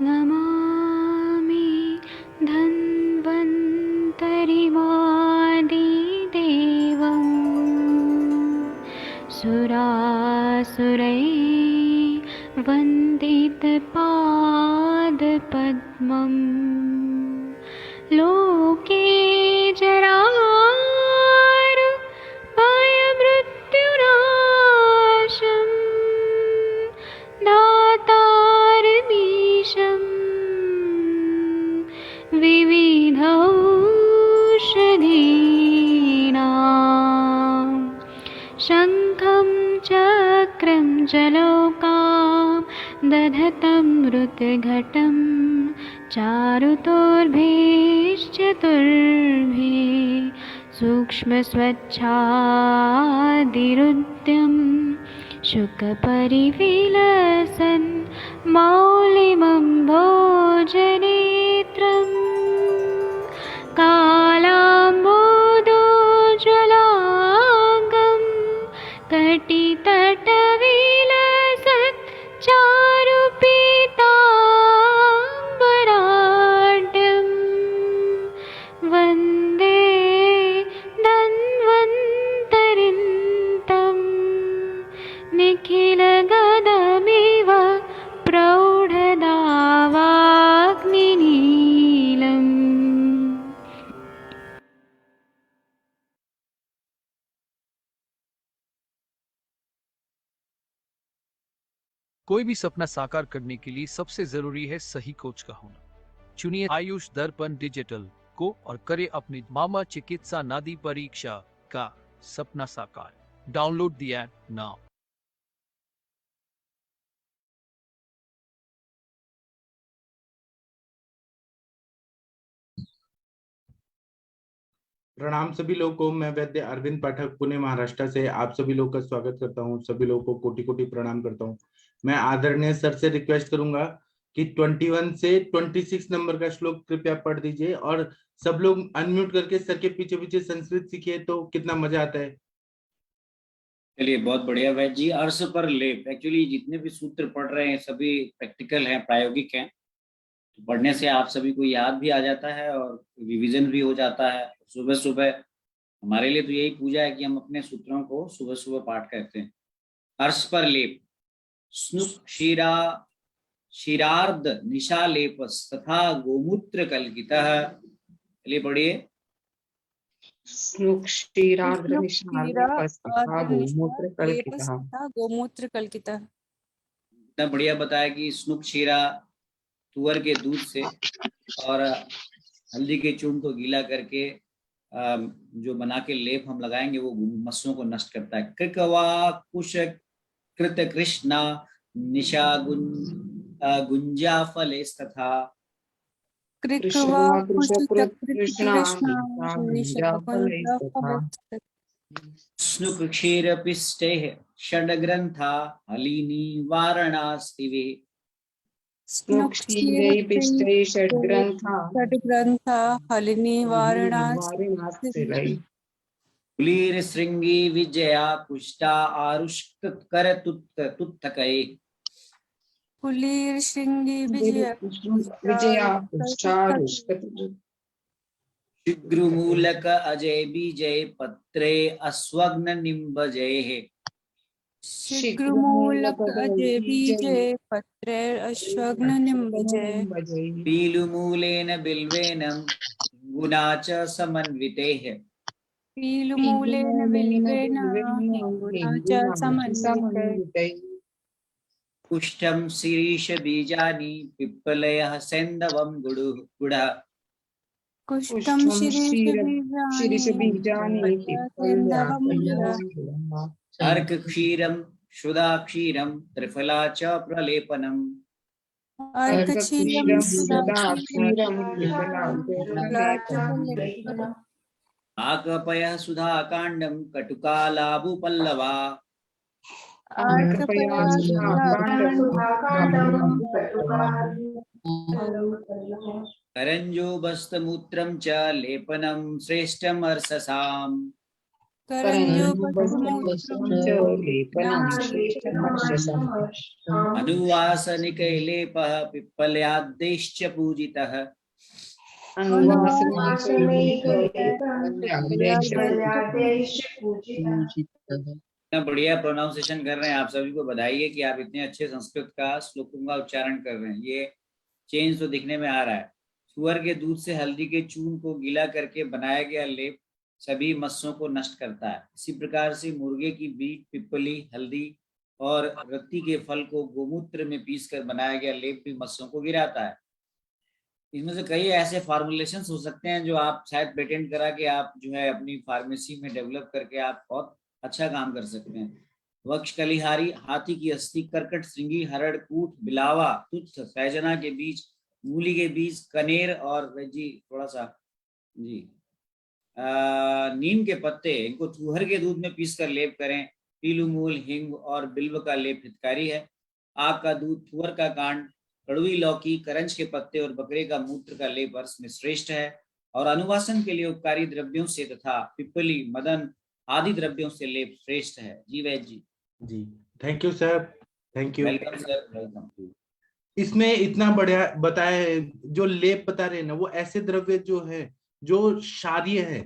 नमामि धन्वन्तरिमादिदेवम् सुरासुरैर्वन्दितपादपद्मम् लोके जरामृत्युनाशम् दातारमीशम् विविधौषधीनां शङ्खं चक्रं जलौकां दधतं मृतघटं चारुतोर्भिश्चतुर्भिः सूक्ष्मस्वच्छादिरुद्यं शुकपरिविलसन् मौलिमम्भोजनेत्रम् कालाम्बोदोज्ज्वलाङ्गं कटितटविलसत् चारुपीताम्बराढ्यं वन्दे धन्वन्तरिन्तं निखिलगदमिव प्रौढदावाग्निनीलम्। कोई भी सपना साकार करने के लिए सबसे जरूरी है सही कोच का होना। चुनिए आयुष दर्पण डिजिटल को और करे अपनी मामा चिकित्सा नादी परीक्षा का सपना साकार। Download the app now. प्रणाम सभी लोगों को। मैं वैद्य अरविंद पाठक पुणे महाराष्ट्र से आप सभी लोगों का स्वागत करता हूं। सभी लोगों को कोटि कोटि प्रणाम करता हूं। मैं आदरणीय सर से रिक्वेस्ट करूंगा कि 21 से 26 नंबर का श्लोक कृपया पढ़ दीजिए और सब लोग अनम्यूट करके सर के पीछे पीछे संस्कृत सीखिए तो कितना मजा आता है। चलिए, बहुत बढ़िया वैद्य जी। अर्श पर लेप, एक्चुअली जितने भी सूत्र पढ़ रहे हैं सभी प्रैक्टिकल हैं, प्रायोगिक हैं। तो पढ़ने से आप सभी को याद भी आ जाता है और रिवीजन भी हो जाता है। सुबह सुबह हमारे लिए तो यही पूजा है कि हम अपने सूत्रों को सुबह सुबह पाठ करते हैं। अर्श पर लेप, स्नुक क्षीरा क्षीरार्ध निशालेपस तथा गोमूत्र कल्कितः। चलिए पढ़िए। गोमूत्र कल्कितः। इतना बढ़िया बताया कि स्नुक क्षीरा तुअर के दूध से और हल्दी के चूर्ण को गीला करके जो बना के लेप हम लगाएंगे वो मस्सों को नष्ट करता है। कृकवा कुश कृत कृष्णा निशा गुंजा फलेस्तथा। स्नुक क्षीर पिष्टे षड्ग्रंथा हलिनी वारणास्तिवे। कुलीर श्रृंगी विजया कुष्टा आरुष्क कर तुत्तकये। कुलीर श्रृंगी विजया शीघ्रमूलक अजय बीजय पत्रे अस्वग्न निम्बजय। शीघ्रमूलक अजय बीजे पत्रे अश्वघ्न निम्बजे। पीलुमूलेन बिल्वेन गुना च समन्वितेः। पीलुमूलेन बिल्वेन हिंगुना च समन्वितैः। कुष्ठं शिरीष बीजानि पिप्पलयः सेन्दवं गुडः। कुष्ठं शिरीष बीजानि सेन्दवं गुडः। अर्क क्षीरं शुदा क्षीरं त्रिफला च प्रलेपनम्। अर्क क्षीरं सुधा क्षीरं त्रिफला च प्रलेपनम्। आकपयः सुधा काण्डं कटुकालाभुपल्लवा। करञ्जोबस्तमूत्रं च लेपनं श्रेष्ठमर्षसाम्। अनुवासनिकै लेपः पिप्पल्याद्दैश्च पूजितः इतना बढ़िया प्रोनाउंसिएशन कर रहे हैं, आप सभी को बधाई है कि आप इतने अच्छे संस्कृत का श्लोकों का उच्चारण कर रहे हैं। ये चेंज तो दिखने में आ रहा है। सुअर के दूध से हल्दी के चूर्ण को गीला करके बनाया गया लेप सभी मस्सों को नष्ट करता है। इसी प्रकार से मुर्गे की बीट, पिपली, हल्दी और रत्ती के फल को गोमूत्र में पीसकर बनाया गया लेप भी मस्सों को गिराता है। इसमें से कई ऐसे फॉर्मुलेशन हो सकते हैं जो आप शायद पेटेंट करा के आप जो है अपनी फार्मेसी में डेवलप करके आप बहुत अच्छा काम कर सकते हैं। वक्ष कलिहारी, हाथी की अस्थि, करकट श्रृंगी, हरड़, कूट, बिलावा, तुत्थ, सहजना के बीज, मूली के बीज, कनेर और जी थोड़ा सा जी नीम के पत्ते, इनको चूहर के दूध में पीसकर लेप करें। पीलू मूल, हिंग और बिल्व का लेप हितकारी है। आग का दूध, थुअर का कांड, कड़वी लौकी, करंज के पत्ते और बकरे का मूत्र का लेप अर्श में श्रेष्ठ है और अनुवासन के लिए उपकारी द्रव्यों से तथा पिपली, मदन आदि द्रव्यों से लेप श्रेष्ठ है। जी वैद्य जी। जी thank you sir, thank you. Welcome sir, welcome. इसमें इतना बढ़िया बताया है, जो लेप बता रहे हैं ना, वो ऐसे द्रव्य जो है जो क्षारीय है,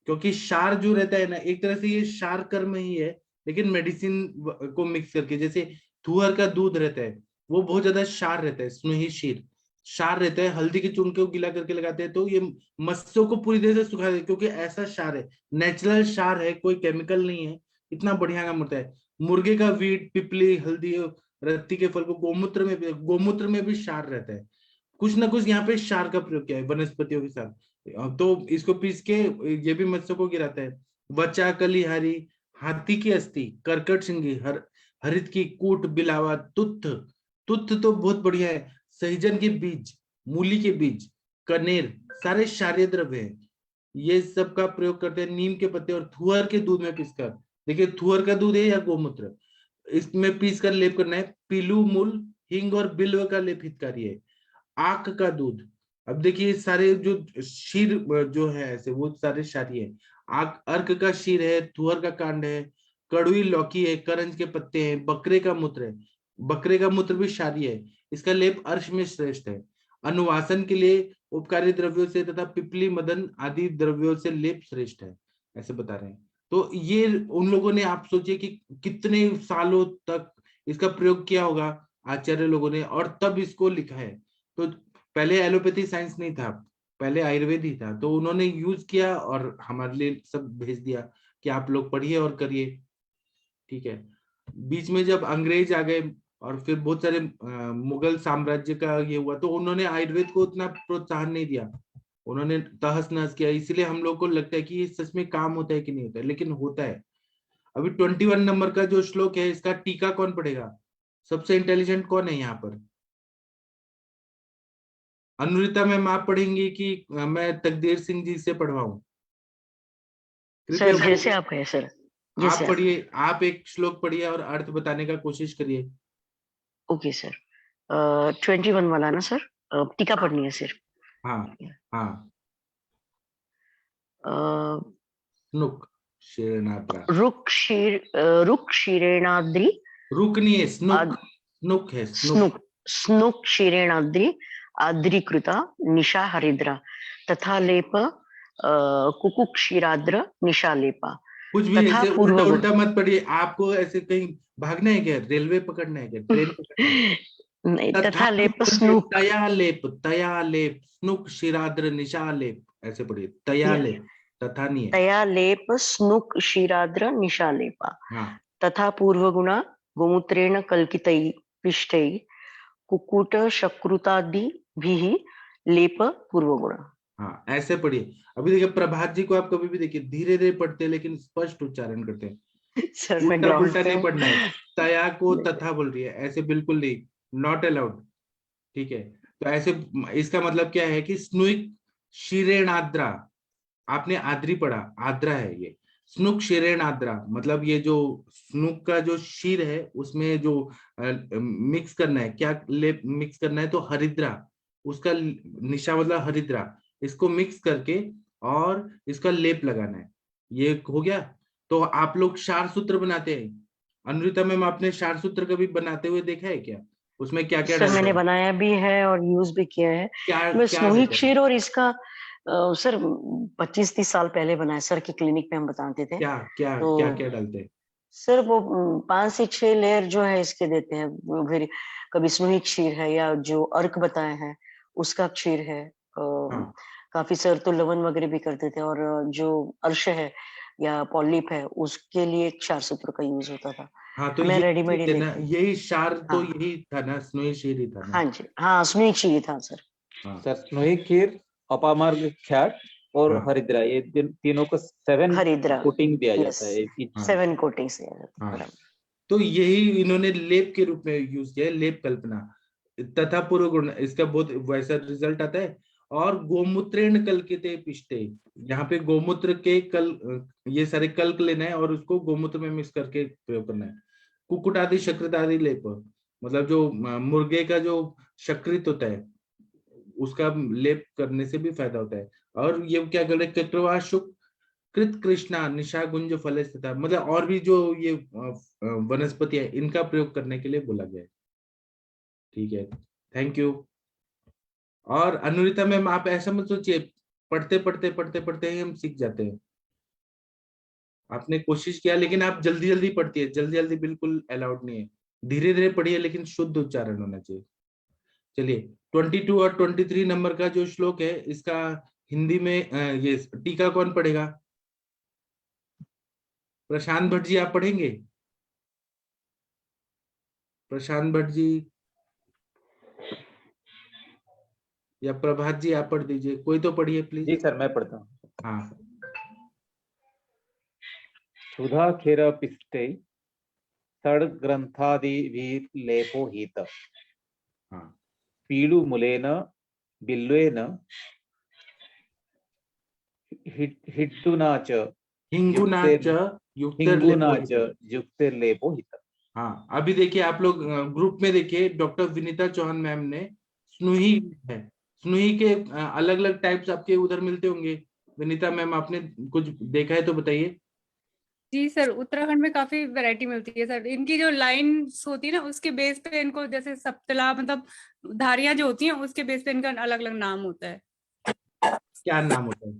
क्योंकि क्षार जो रहता है ना, एक तरह से ये क्षार कर्म ही है, लेकिन मेडिसिन को मिक्स करके, जैसे थुअर का दूध रहता है वो बहुत ज्यादा क्षार रहता है, स्नेही क्षीर क्षार रहता है। हल्दी के चूर्ण को गीला करके लगाते हैं तो ये मत्स्यों को पूरी तरह से सुखा देते, क्योंकि ऐसा क्षार है, नेचुरल क्षार है, कोई केमिकल नहीं है, इतना बढ़िया काम होता है। मुर्गे का वीट, पिपली, हल्दी, रत्ती के फल को गोमूत्र में भी क्षार रहता है, कुछ ना कुछ यहाँ पे क्षार का प्रयोग किया है वनस्पतियों के साथ, तो इसको पीस के ये भी मत्स्यों को गिराता है। वचा, कलिहारी, हाथी की अस्थि, करकट श्रृंगी, हरित की, कूट, बिलावा, तुत्थ तो बहुत बढ़िया है। सहजन के बीज, मूली के बीज, कनेर, सारे क्षारीय द्रव्य है, ये सब का प्रयोग करते हैं। नीम के पत्ते और थुअर के दूध में पीसकर, देखिए थुअर का दूध है या गोमूत्र, इसमें पीसकर लेप करना है। पीलू मूल, हिंग और बिल्व का लेप हितकारी है। आक का दूध, अब देखिए सारे जो क्षीर जो है ऐसे वो सारे क्षारीय है। आक अर्क का क्षीर है, थुअर का कांड है, कड़वी लौकी है, करंज के पत्ते हैं, बकरे का मूत्र है, बकरे का मूत्र भी क्षारीय है, इसका लेप अर्श में श्रेष्ठ है। अनुवासन के लिए उपकारी द्रव्यों से तथा पिपली, मदन आदि द्रव्यों से लेप श्रेष्ठ है, ऐसे बता रहे हैं। तो ये उन लोगों ने, आप सोचिए कि कितने सालों तक इसका प्रयोग किया होगा आचार्य लोगों ने, और तब इसको लिखा है। तो पहले एलोपैथी साइंस नहीं था, पहले आयुर्वेद ही था, तो उन्होंने यूज किया और हमारे लिए सब भेज दिया कि आप लोग पढ़िए और करिए, ठीक है। बीच में जब अंग्रेज आ गए और फिर बहुत सारे मुगल साम्राज्य का ये हुआ, तो उन्होंने आयुर्वेद को उतना प्रोत्साहन नहीं दिया, उन्होंने तहस नहस किया, इसलिए हम लोग को लगता है कि ये सच में काम होता है कि नहीं होता है, लेकिन होता है। अभी 21 नंबर का जो श्लोक है, इसका टीका कौन पढ़ेगा? सबसे इंटेलिजेंट कौन है यहाँ पर? अनुरिता मैम आप पढ़ेंगी कि मैं तकदीर सिंह जी से पढ़वाऊं? सर जैसे आप कहें सर। आप पढ़िए, आप एक श्लोक पढ़िए और अर्थ बताने का कोशिश करिए। Okay sir. 21 वाला ना सर, टीका पढ़नी है सर। हाँ हाँ। रुक क्षीरेणाद्रि, रुक नहीं है, स्नुक है, स्नुक क्षीरेणाद्रि आद्रीकृता निशा हरिद्रा तथा लेप कुकुक क्षीराद्र निशा लेपा। कुछ भी ऐसे उल्टा उल्टा मत पढ़िए, आपको ऐसे कहीं भागना है क्या, रेलवे पकड़ना है क्या, ट्रेन पकड़ना है? नहीं, तथा लेप स्नुक, तया लेप स्नुक क्षीराद्र निशा लेप, ऐसे पढ़िए, तया लेप, तथा नहीं है, तया लेप स्नुक क्षीराद्र निशा लेपा। हाँ। तथा पूर्व गुणा गोमूत्रेण कल्कितै पिष्टै कुक्कुट शक्रुतादि भी लेप पूर्व गुणा। हाँ ऐसे पढ़िए। अभी देखिए प्रभात जी को आप कभी भी देखिए धीरे धीरे पढ़ते हैं लेकिन स्पष्ट उच्चारण करते हैं, सर उल्टा उल्टा नहीं पढ़ना है। तया को तथा बोल रही है, ऐसे बिल्कुल नहीं, नॉट अलाउड, ठीक है। तो ऐसे इसका मतलब क्या है कि स्नुक क्षीरेणाद्रा, आपने आद्री पढ़ा, आद्रा है ये, स्नुक क्षीरेणाद्रा मतलब ये जो स्नुक का जो क्षीर है उसमें जो मिक्स करना है, क्या लेप मिक्स करना है, तो हरिद्रा, उसका निशा मतलब हरिद्रा, इसको मिक्स करके और इसका लेप लगाना है, ये हो गया। तो आप लोग क्षार सूत्र बनाते हैं? अनुरिता मैम, आपने क्षार सूत्र कभी बनाते हुए देखा है क्या? उसमें क्या क्या सर डालते मैंने हैं? बनाया भी है और यूज भी किया है। क्या मैं क्या स्नोही रहता है? क्षीर और इसका सर 25-30 साल पहले बनाया, सर की क्लिनिक में हम बताते थे। क्या क्या तो क्या क्या डालते हैं? सर वो 5 से 6 लेयर जो है इसके देते हैं। वो फिर कभी स्नोही क्षीर है या जो अर्क बताए हैं उसका क्षीर है। हाँ काफी सर तो लवण वगैरह भी करते थे, और जो अर्श है या पॉलिप है उसके लिए क्षार सूत्र का यूज होता था। हाँ, तो मैं ये रेडीमेड ही चीज है ना, लेती हूँ। यही क्षार तो हाँ यही था ना, स्नोई शेर ही था ना। हाँ जी, हाँ स्नोही क्षीर था सर। हाँ सर स्नोई खीर, अपामार्ग क्षार और हाँ हरिद्रा, ये तीनों को 7 हरिद्रा, कोटिंग दिया यस, जाता है हाँ 7 कोटिंग्स। हाँ, बराबर। तो यही इन्होंने लेप के रूप में यूज किया है, लेप कल्पना तथा पूर्व गुण, इसका बहुत वैसा रिजल्ट आता है। और गोमूत्रेण कल्किते पिष्टे, यहाँ पे गोमूत्र के ये सारे कल्क लेना है और उसको गोमूत्र में मिक्स करके प्रयोग करना है। कुकुट आदि शकृत आदि लेप, मतलब जो मुर्गे का जो शकृत होता है उसका लेप करने से भी फायदा होता है। और ये क्या कर रहे हैं, चक्रवात शुक कृत कृष्णा निशा गुंज फल तथा, मतलब और भी जो ये वनस्पति है इनका प्रयोग करने के लिए बोला गया है। ठीक है, थैंक यू। और अनुरिता मैम, आप ऐसा मत सोचिए, पढ़ते पढ़ते पढ़ते पढ़ते ही हम सीख जाते हैं। आपने कोशिश किया, लेकिन आप जल्दी जल्दी पढ़ती है, जल्दी जल्दी बिल्कुल अलाउड नहीं है। धीरे धीरे पढ़िए, लेकिन शुद्ध उच्चारण होना चाहिए। चलिए, 22 और 23 नंबर का जो श्लोक है इसका हिंदी में ये टीका कौन पढ़ेगा? प्रशांत भट्ट जी, आप पढ़ेंगे? प्रशांत भट्ट जी या प्रभात जी, आप पढ़ दीजिए, कोई तो पढ़िए प्लीज। जी सर, मैं पढ़ता हूँ। हाँ सुधा खीर पिष्टे षड ग्रंथादिभिर्लेपो हित हाँ पीडु मूलेन बिल्वेन हिट्टुना च हिंगुना युक्ते च युक्तर हिंगुना लेपोहित। च युक्ते लेपो हित। हाँ, अभी देखिए आप लोग ग्रुप में देखिए, डॉक्टर विनीता चौहान मैम ने स्नूही है, स्नूही के अलग अलग टाइप्स आपके उधर मिलते होंगे। विनीता मैम, आपने कुछ देखा है तो बताइए। जी सर, उत्तराखंड में काफी वैरायटी मिलती है सर। इनकी जो लाइन्स होती है ना उसके बेस पे इनको, जैसे सप्तला मतलब धारियां जो होती हैं उसके बेस पे इनका अलग अलग नाम होता है। क्या नाम होता है?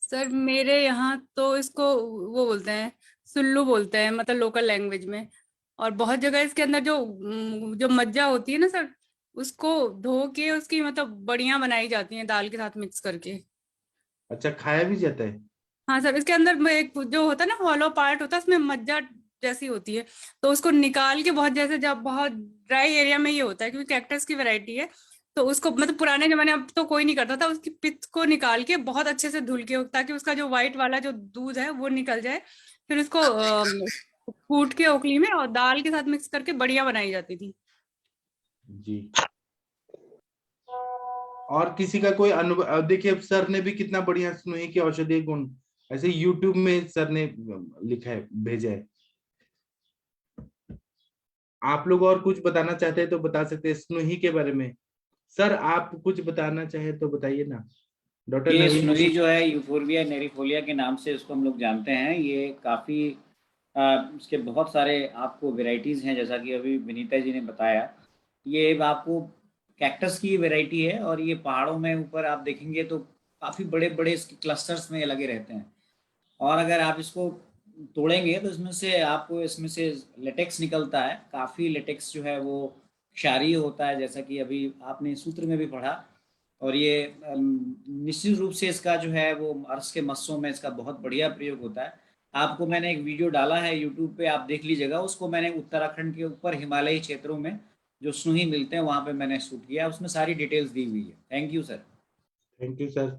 सर मेरे यहाँ तो इसको वो बोलते हैं, सुल्लू बोलते हैं, मतलब लोकल लैंग्वेज में। और बहुत जगह इसके अंदर जो मज्जा होती है ना सर, उसको धो के उसकी मतलब बड़ियां बनाई जाती हैं दाल के साथ मिक्स करके। अच्छा, खाया भी जाता है? हाँ सर, इसके अंदर में एक जो होता है ना हॉलो पार्ट होता है, उसमें मज्जा जैसी होती है। तो उसको निकाल के बहुत, जैसे जब बहुत ड्राई एरिया में ये होता है क्योंकि कैक्टस की वैरायटी है, तो उसको मतलब पुराने जमाने, अब तो कोई नहीं करता था, उसकी पिथ को निकाल के बहुत अच्छे से धुल के, ताकि उसका जो व्हाइट वाला जो दूध है वो निकल जाए। फिर उसको कूट के ओखली में और दाल के साथ मिक्स करके बढ़िया बनाई जाती थी। जी। और किसी का कोई अनुभव? अब देखिए, अब सर ने भी कितना बढ़िया स्नूही के औषधीय गुण ऐसे यूट्यूब में सर ने लिखा है, भेजा है। आप लोग और कुछ बताना चाहते हैं तो बता सकते हैं स्नूही के बारे में। सर, आप कुछ बताना चाहे तो बताइए ना, डॉक्टर ये नवीन स्नोई जी। जो है यूफोर्बिया नेरिफोलिया के नाम से इसको हम लोग जानते हैं। ये काफ़ी इसके बहुत सारे आपको वेराइटीज़ हैं, जैसा कि अभी विनीता जी ने बताया। ये आपको कैक्टस की वेराइटी है और ये पहाड़ों में ऊपर आप देखेंगे तो काफ़ी बड़े बड़े इसके क्लस्टर्स में लगे रहते हैं। और अगर आप इसको तोड़ेंगे तो इसमें से आपको इसमें से लेटेक्स निकलता है। काफ़ी लेटेक्स जो है वो क्षारीय होता है, जैसा कि अभी आपने सूत्र में भी पढ़ा। और ये निश्चित रूप से इसका जो है वो अर्श के मस्सों में इसका बहुत बढ़िया प्रयोग होता है। आपको मैंने एक वीडियो डाला है यूट्यूब पे, आप देख लीजिएगा उसको। मैंने उत्तराखंड के ऊपर हिमालयी क्षेत्रों में जो स्नूही मिलते हैं वहाँ पे मैंने शूट किया, उसमें सारी डिटेल्स दी हुई है। Thank you sir. Thank you sir.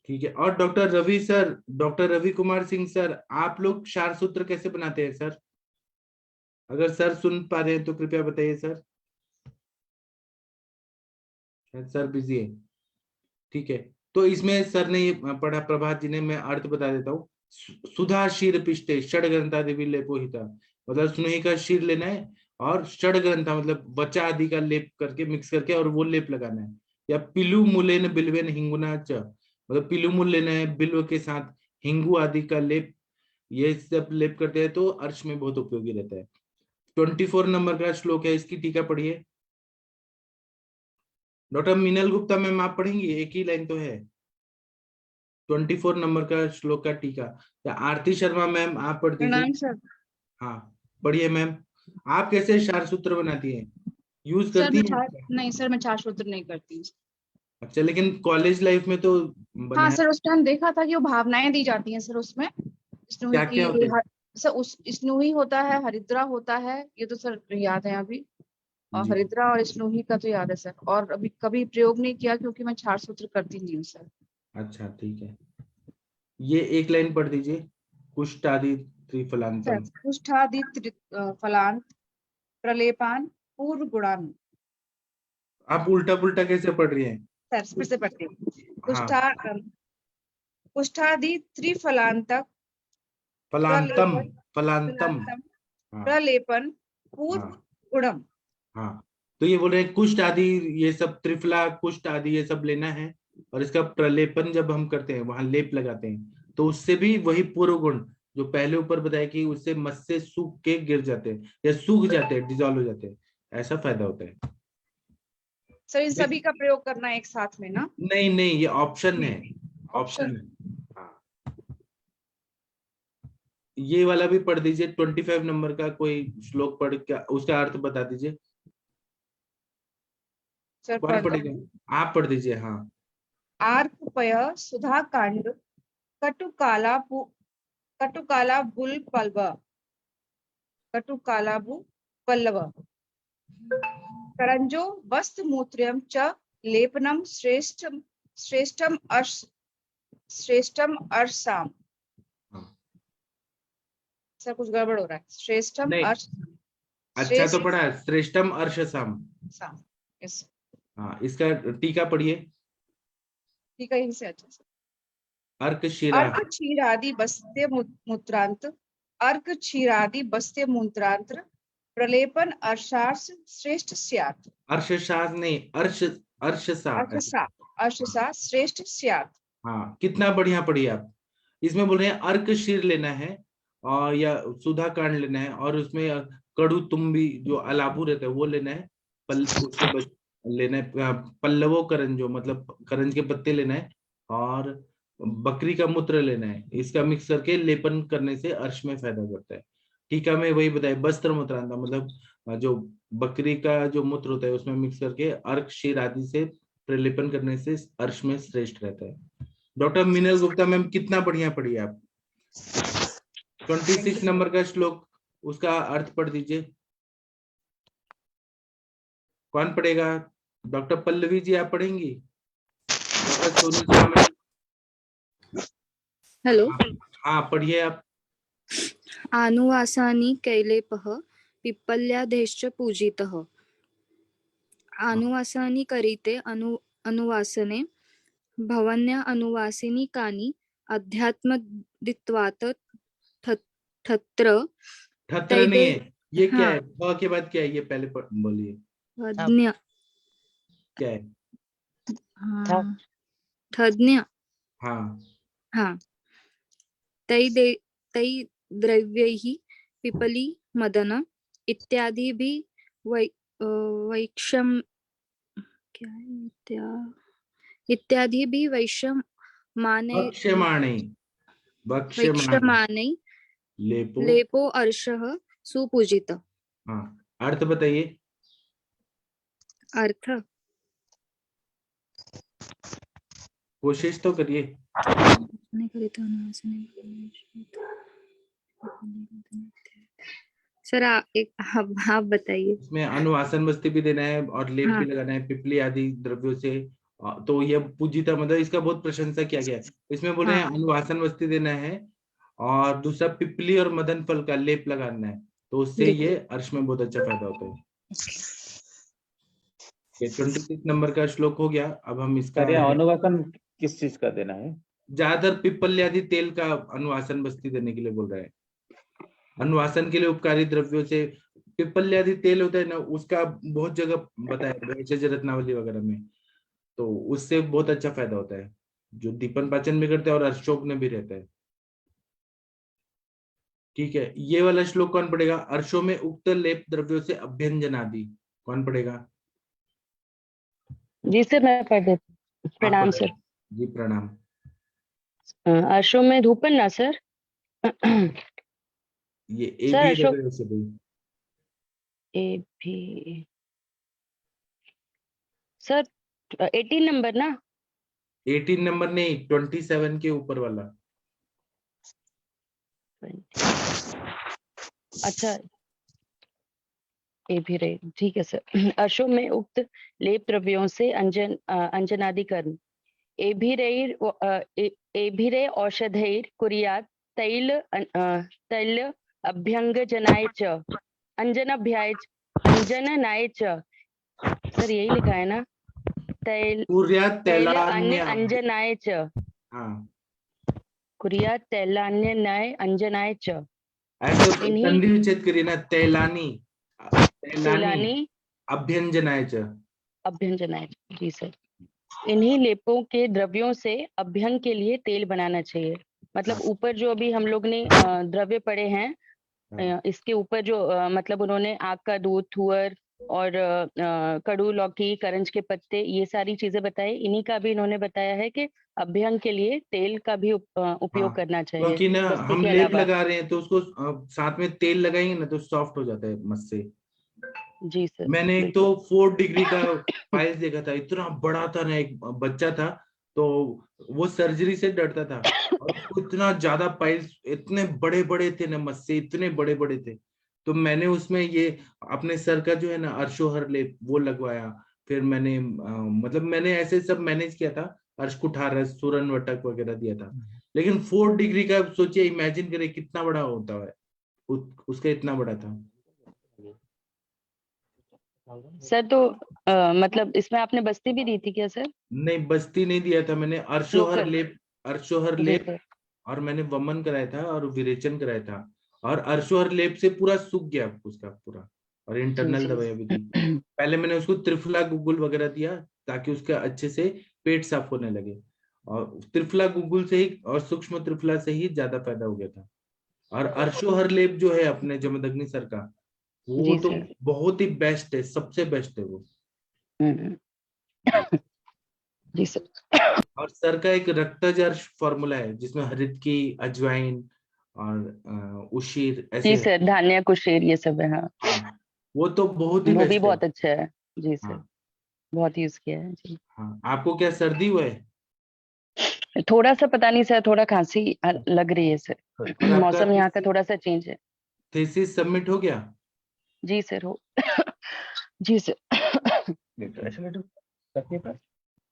ठीक है, और doctor Ravi sir, doctor Ravi Kumar Singh sir, आप लोग क्षार सूत्र कैसे बनाते हैं सर? अगर सर सुन पा रहे हैं तो कृपया बताइए सर। शायद सर बिजी है। ठीक है, तो इसमें सर ने ये पढ़ा, प्रभात जी ने, मैं अर्थ बता देता हूँ। सुधा शीर पिष्टे षड ग्रंथा देवी लेपोहिता, मतलब स्नेही का शीर लेना है और षड ग्रंथा मतलब बच्चा आदि का लेप करके मिक्स करके और वो लेप लगाना है। या पिलु मूलेन बिल्वेन हिंगुना च, मतलब पिलु मूल लेना है बिल्व के साथ, हिंगू आदि का लेप, ये सब लेप करते हैं तो अर्श में बहुत उपयोगी रहता है। 24 नंबर का श्लोक है, इसकी टीका पढ़िए। डॉक्टर मीनल गुप्ता मैम आप पढ़ेंगी, एक ही लाइन तो है। 24 नंबर का श्लोक का टीका, या आरती शर्मा मैम आप पढ़ दीजिए। प्रणाम सर। हाँ पढ़िए मैम। आप कैसे चार सूत्र बनाती हैं, यूज सर करती मैं हैं? नहीं सर, मैं 4 सूत्र नहीं करती। अच्छा, लेकिन कॉलेज लाइफ में तो बना हाँ है। सर, उस टाइम देखा था कि वो भावनाएं दी जाती हैं सर उसमें। स्नूही क्या क्या होता की है? सर, उस स्नूही होता है, हरिद्रा होता है, ये तो सर याद है अभी। और जी हरिद्रा और स्नूही का तो याद है सर, और अभी कभी प्रयोग नहीं किया क्योंकि मैं 4 सूत्र करती नहीं हूँ सर। अच्छा ठीक है, ये एक लाइन पढ़ दीजिए। कुष्ठादि त्रिफलांतम। कुष्ठादि फलांत प्रलेपान पूर्व गुणान। आप उल्टा पुल्टा कैसे पढ़ रही हैं? सर फिर से पढ़ती हूँ। हाँ, कुष्ठादि त्रिफलांतक फलांतम, प्रलेपन फलांतम। हाँ प्रलेपन पूर्व हाँ गुणम। हाँ, तो ये बोल रहे हैं कुष्ठ आदि, ये सब त्रिफला कुष्ठ आदि ये सब लेना है, और इसका प्रलेपन जब हम करते हैं, वहां लेप लगाते हैं, तो उससे भी वही पूर्व गुण जो पहले ऊपर बताया कि उससे मस से सूख के गिर जाते हैं या सूख जाते हैं, डिजोल्व हो जाते हैं, ऐसा फायदा होता है। सर इन सभी का प्रयोग करना है एक साथ में ना? नहीं नहीं, ये ऑप्शन है, ऑप्शन ऑप्शन। है। हाँ, ये वाला भी पढ़ दीजिए। 25 नंबर का कोई श्लोक पढ़ क्या उसका अर्थ बता दीजिए। सर कौन पढ़ पढ़ेगा? आप पढ़ दीजिए। हाँ, आर्कपय सुधा कांड कटुकाला कटुकाला बुल पल्व कटुकाला बु पल्लव करंजो वस्त्र मूत्र्यम च लेपनम श्रेष्ठम अर्षाम। हाँ। सर कुछ गड़बड़ हो रहा है। श्रेष्ठम नहीं, अर्ष अच्छा तो श्रेष्ठ पढ़ा, श्रेष्ठम अर्षसाम। साम। यस, हाँ, इसका टीका पढ़िए। ठीक है, यही से अच्छा सर। अर्क शिरा। अर्क क्षीरादि बस्ते मूत्रांत अर्क क्षीरादि बस्ते मूत्रांत प्रलेपन अर्षार्ष श्रेष्ठ स्यात्। अर्षशास नहीं, अर्षसा। अर्षसा श्रेष्ठ स्यात्। हाँ, कितना बढ़िया पढ़िए आप। इसमें बोल रहे हैं अर्क शीर लेना है, और या सुधा कांड लेना है, और उसमें कड़ू तुम्बी जो अलाबू रहता है वो लेना है, उसके बाद लेना है पल्लवो करंज, जो मतलब करंज के पत्ते लेना है, और बकरी का मूत्र लेना है। इसका मिक्स करके लेपन करने से अर्श में फायदा करता है। टीका में वही बताया, वस्त्र मूत्रांता मतलब जो बकरी का जो मूत्र होता है उसमें मिक्स करके अर्क शीर आदि से प्रलेपन करने से अर्श में श्रेष्ठ रहता है। डॉक्टर मीनल गुप्ता मैम कितना बढ़िया पढ़िए आप। 26 नंबर का श्लोक, उसका अर्थ पढ़ दीजिए। कौन पढ़ेगा? डॉक्टर पल्लवी जी आप पढ़ेंगी? Doctor Soni ji ma'am? Hello. हाँ पढ़िए आप। आनुवासानि कैलेपः पिप्पल्यादेश्च पूजितः। आनुवासानि करिते अनुवासने भवन्या अनुवासिनी कानि अध्यात्मदित्वात् ठत्र ठत्र नहीं है, ये क्या हाँ, है? भ के बाद क्या है? ये पहले बोलिए थज्ञ क्या है? हाँ, थज्ञ हाँ हाँ, तै द्रव्यैः पिपली मदन इत्यादिभिः वैक्षम क्या है इत्यादिभिः वैषमाने भक्ष्यमाणे, भक्ष्यमाणे वैक्षमानै लेपो। लेपो अर्षः सुपूजितः। हाँ, अर्थ बताइए। अर्थ कोशिश तो करिए। सर आप बताइए। इसमें अनुवासन वस्ती भी देना है और लेप हाँ, भी लगाना है पिपली आदि द्रव्यों से। तो यह पूजिता मतलब इसका बहुत प्रशंसा किया गया है। इसमें बोल रहे हैं हाँ, अनुवासन वस्ती देना है, और दूसरा पिपली और मदन फल का लेप लगाना है, तो उससे जी। ये अर्श में बहुत अच्छा फायदा होता है। 26 नंबर का श्लोक हो गया। अब हम इसका सर ये अनुवासन किस चीज का देना है? ज्यादातर पिपल आदि तेल का अनुवासन बस्ती देने के लिए बोल रहे हैं। अनुवासन के लिए उपकारी द्रव्यों से पिपल आदि तेल होता है ना, उसका बहुत जगह बताया गया है, जैसे रत्नावली वगैरह में, तो उससे बहुत अच्छा फायदा होता है, जो दीपन पाचन भी करते हैं और अर्शोक में भी रहता है। ठीक है, ये वाला श्लोक कौन पढ़ेगा? अर्शों में उक्त लेप द्रव्यों से अभ्यंजन आदि, कौन पढ़ेगा? जी सर मैं पढ़ देती हूँ। आप प्रणाम पढ़ेगा। सर। जी प्रणाम। अर्शों में धूपन ना सर। ये ए सर भी अशोक रहे से भाई। ए भी सर 18 नंबर ना। 18 नंबर नहीं, 27 के ऊपर वाला। अच्छा ये भी रहे, ठीक है सर। अर्शों में उक्त लेप द्रव्यों से अंजनादि कर्म एभिरे औषधैर कुर्यात् तैल अभ्यंगजनाय च अंजनाय च। सर यही लिखा है ना? तैल कुर्यात तैलान्य तैलान्य। अंजनाय च। हाँ, कुर्यात् तैलान्य अंजनाय च। ऐसे इन्हीं संधि विच्छेद करिए ना, तैलानी तैलानी अभ्यंजनाय च। अभ्यंजनाय। जी सर। इन्हीं लेपों के द्रव्यों से अभ्यंग के लिए तेल बनाना चाहिए। मतलब ऊपर जो अभी हम लोग ने द्रव्य पढ़े हैं, इसके ऊपर जो मतलब उन्होंने आग का दूध, थुअर और कड़ू लौकी, करंज के पत्ते, ये सारी चीजें बताई। इन्हीं का भी इन्होंने बताया है कि अभ्यंग के लिए तेल का भी उपयोग हाँ, करना चाहिए क्योंकि ना बस्ती हम के लेप अलावा। लगा रहे हैं तो उसको साथ में तेल लगाएंगे ना तो सॉफ्ट हो जाता है मस्त से। जी सर मैंने एक तो बिल्कुल। 4 डिग्री का फाइल्स देखा था, इतना बड़ा था ना, एक बच्चा था तो वो सर्जरी से डरता था, और उसको इतना ज्यादा पाइल्स, इतने बड़े बड़े थे ना, मस्त से इतने बड़े बड़े थे। तो मैंने उसमें ये अपने सर का जो है ना अर्शोहर लेप वो लगवाया। फिर मैंने मतलब मैंने ऐसे सब मैनेज किया था। अर्श कुठारस, सूरन वटक वगैरह दिया था। लेकिन 4 डिग्री का सोचिए, इमेजिन करें कितना बड़ा होता है। उसका इतना बड़ा था। सर तो मतलब इसमें आपने बस्ती भी दी थी क्या सर? नहीं, बस्ती नहीं दिया था मैंने, अर्शोहर लोकल। लेप। अर्शोहर जी लेप। सर। और मैंने वमन कराया था और विरेचन कराया था। और अर्शोहर लेप से पूरा सूख गया उसका पूरा। और जी इंटरनल जी। दवाइयां भी दी। पहले मैंने उसको त्रिफला गुगुल वगैरह दिया, ताकि उसका अच्छे से पेट साफ होने लगे। और त्रिफला गुगुल से ही और सूक्ष्म त्रिफला से ही ज्यादा फायदा हो गया था। और अर्शोहर लेप जो है अपने जमदग्नि सर का, वो जी तो सर। बहुत ही बेस्ट है, सबसे बेस्ट है वो। हम्म, जी सर। और सर का एक रक्तजर्श फॉर्मूला है जिसमें हरित की, अजवाइन और उशीर जी ऐसे है। सर धान्य कुशीर ये सब है हाँ। हाँ, वो तो बहुत ही वो भी बेस्ट है। बहुत अच्छा है। जी सर हाँ। बहुत यूज किया है जी। हाँ, आपको क्या सर्दी हुआ है? थोड़ा सा पता नहीं सर, थोड़ा खांसी लग रही है सर। और आपका मौसम यहाँ का थोड़ा सा चेंज है। थीसिस सबमिट हो गया? जी सर हो। जी सर।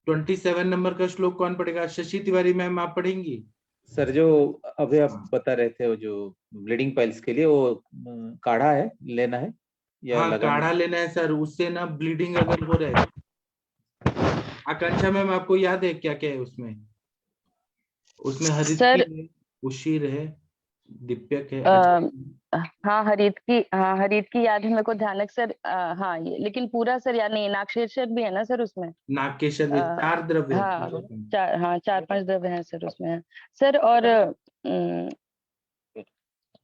27 नंबर का श्लोक कौन पढ़ेगा? शशि तिवारी मैम, आप पढ़ेंगी? सर जो अभी आप हाँ। बता रहे थे, वो जो ब्लीडिंग पाइल्स के लिए वो काढ़ा है, लेना है या हाँ, लगाना? काढ़ा लेना है सर, उससे ना ब्लीडिंग अगर हो रहा है। आकांक्षा मैम, आपको याद है क्या क्या है उसमें? उसमें हरित की सर है, उशीर है, दिप्यक है, आ, अजवाइन है। हाँ हरीत की याद है मेरे को, ध्यानक सर हाँ ये, लेकिन पूरा सर याद नहीं है। नागशेषर भी है ना सर उसमें? नागकेशर भी, आ, 4 द्रव्य है, हाँ 4 5। हाँ 4-5 द्रव्य हैं सर उसमें। सर और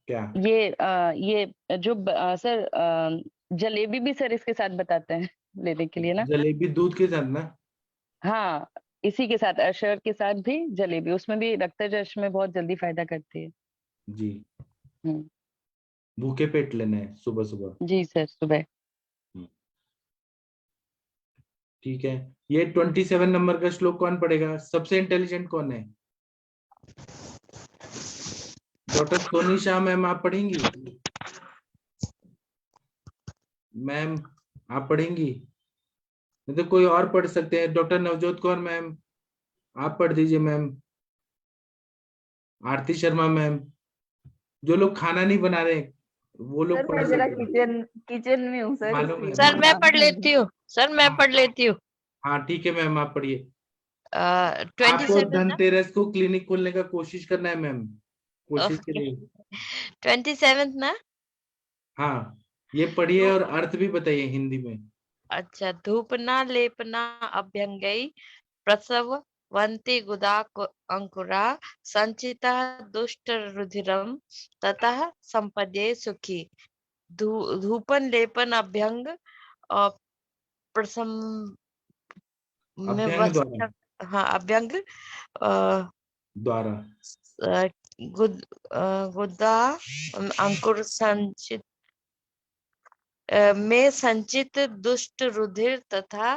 क्या? ये जो सर जलेबी भी सर इसके साथ बताते हैं लेने के लिए ना? जलेबी दूध के साथ ना? हाँ इसी के साथ अरशर के साथ भी जलेबी, उसमें भी रक्तजर्श में बहुत जल्दी फायदा करती है। जी। हम्म, भूखे पेट लेना है सुबह सुबह। जी सर सुबह। ठीक है। ये 27 नंबर का श्लोक कौन पढ़ेगा? सबसे इंटेलिजेंट कौन है? डॉक्टर सोनी शाह मैम, आप पढ़ेंगी? मैम, आप पढ़ेंगी? नहीं तो कोई और पढ़ सकते हैं। डॉक्टर नवजोत कौर मैम, आप पढ़ दीजिए मैम। आरती शर्मा मैम, जो लोग खाना नहीं बना रहे वो लोग सर पढ़ मैं जरा सकते हैं। किचन में हूँ सर, मालूम इसलिए है, मैं सर मैं मालूम पढ़ काम कर लेती रही हूँ। सर मैं है। पढ़ लेती हूँ। हाँ ठीक है मैम, आप पढ़िए। 27 आपको ना? धनतेरस को क्लिनिक खोलने का कोशिश करना है मैम, कोशिश ओके। करिए। 27 ना? हाँ, ये पढ़िए और अर्थ भी बताइए हिंदी में। अच्छा, धूपना लेपना अभ्यंगई प्रसव वन्ति गुदा अंकुरा संचिता दुष्ट रुधिरम ततः संपद्ये सुखी। धूपन लेपन अभ्यंग और प्रसम में अभ्यंग बस द्वारा हाँ अभ्यंग द्वारा गुदा अंकुर संचित में संचित दुष्ट रुधिर तथा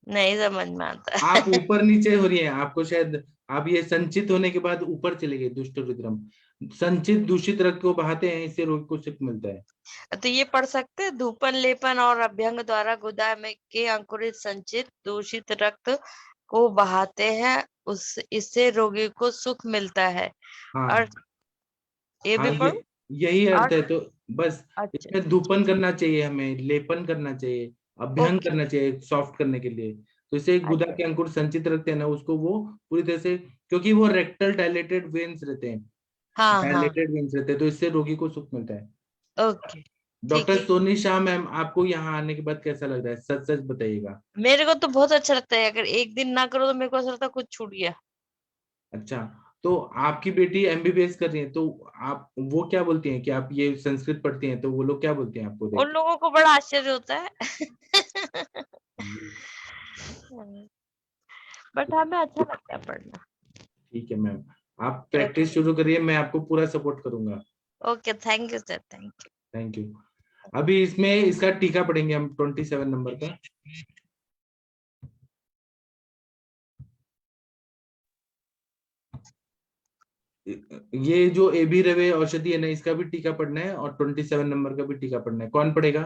नहीं समझ में आता है। आप ऊपर नीचे हो रही है, आपको शायद आप ये संचित होने के बाद ऊपर चले गए। दुष्ट रुद्रम, संचित दूषित रक्त को बहाते हैं, इससे रोगी को सुख मिलता है। तो ये पढ़ सकते हैं, धूपन लेपन और अभ्यंग द्वारा गुदा में के अंकुरित संचित दूषित रक्त को बहाते हैं, उस इससे रोगी को सुख मिलता है। हाँ और ये हाँ, भी पढ़ो। यही अर्थ और है। तो बस अच्छा इसमें धूपन करना चाहिए, हमें लेपन करना चाहिए, अभ्यंग ओके करना चाहिए सॉफ्ट करने के लिए। तो इसे गुदा के अंकुर संचित रखते हैं ना, उसको वो पूरी तरह से, क्योंकि वो रेक्टल डायलेटेड वेन्स रहते हैं, हाँ हाँ डायलेटेड वेन्स रहते हैं, तो इससे रोगी को सुख मिलता है। ओके ठीक डॉक्टर है। सोनी शाह मैम, आपको यहाँ आने के बाद कैसा लग रहा है? सच सच बताइएगा। मेरे को तो बहुत अच्छा लगता है, अगर एक दिन ना करो तो मेरे को ऐसा लगता है कुछ छूट गया। अच्छा, तो आपकी बेटी एमबीबीएस कर रही है, तो आप वो क्या बोलती हैं कि आप ये संस्कृत पढ़ती हैं, तो वो लोग क्या बोलते हैं आपको उन देख लोगों को बड़ा आश्चर्य होता है के? बट हमें अच्छा लगता है पढ़ना। ठीक है मैम, आप प्रैक्टिस शुरू करिए, मैं आपको पूरा सपोर्ट करूंगा। Okay thank you sir, thank you. Thank you. अभी इसमें इसका टीका पढ़ेंगे हम 27 नंबर का। ये जो एबी रवे औषधि है ना, इसका भी टीका पढ़ना है, और 27 नंबर का भी टीका पढ़ना है। कौन पढ़ेगा?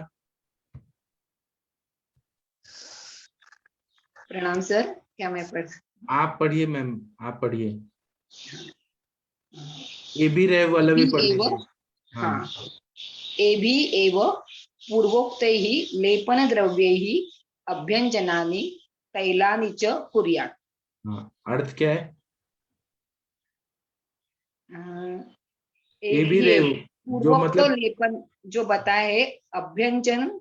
प्रणाम सर, क्या मैं पढ़? आप पढ़िए मैम, आप पढ़िए। एबी रवे वाला भी पढ़ लीजिए। हाँ, एबी एव पूर्वोक्तैः लेपनद्रव्यैः अभ्यञ्जनानि तैलानि च कुर्यात्। हाँ, अर्थ क्या है? एबी ये रवे जो पूर्वोक्त मतलब लेपन जो बताया है, अभ्यंजन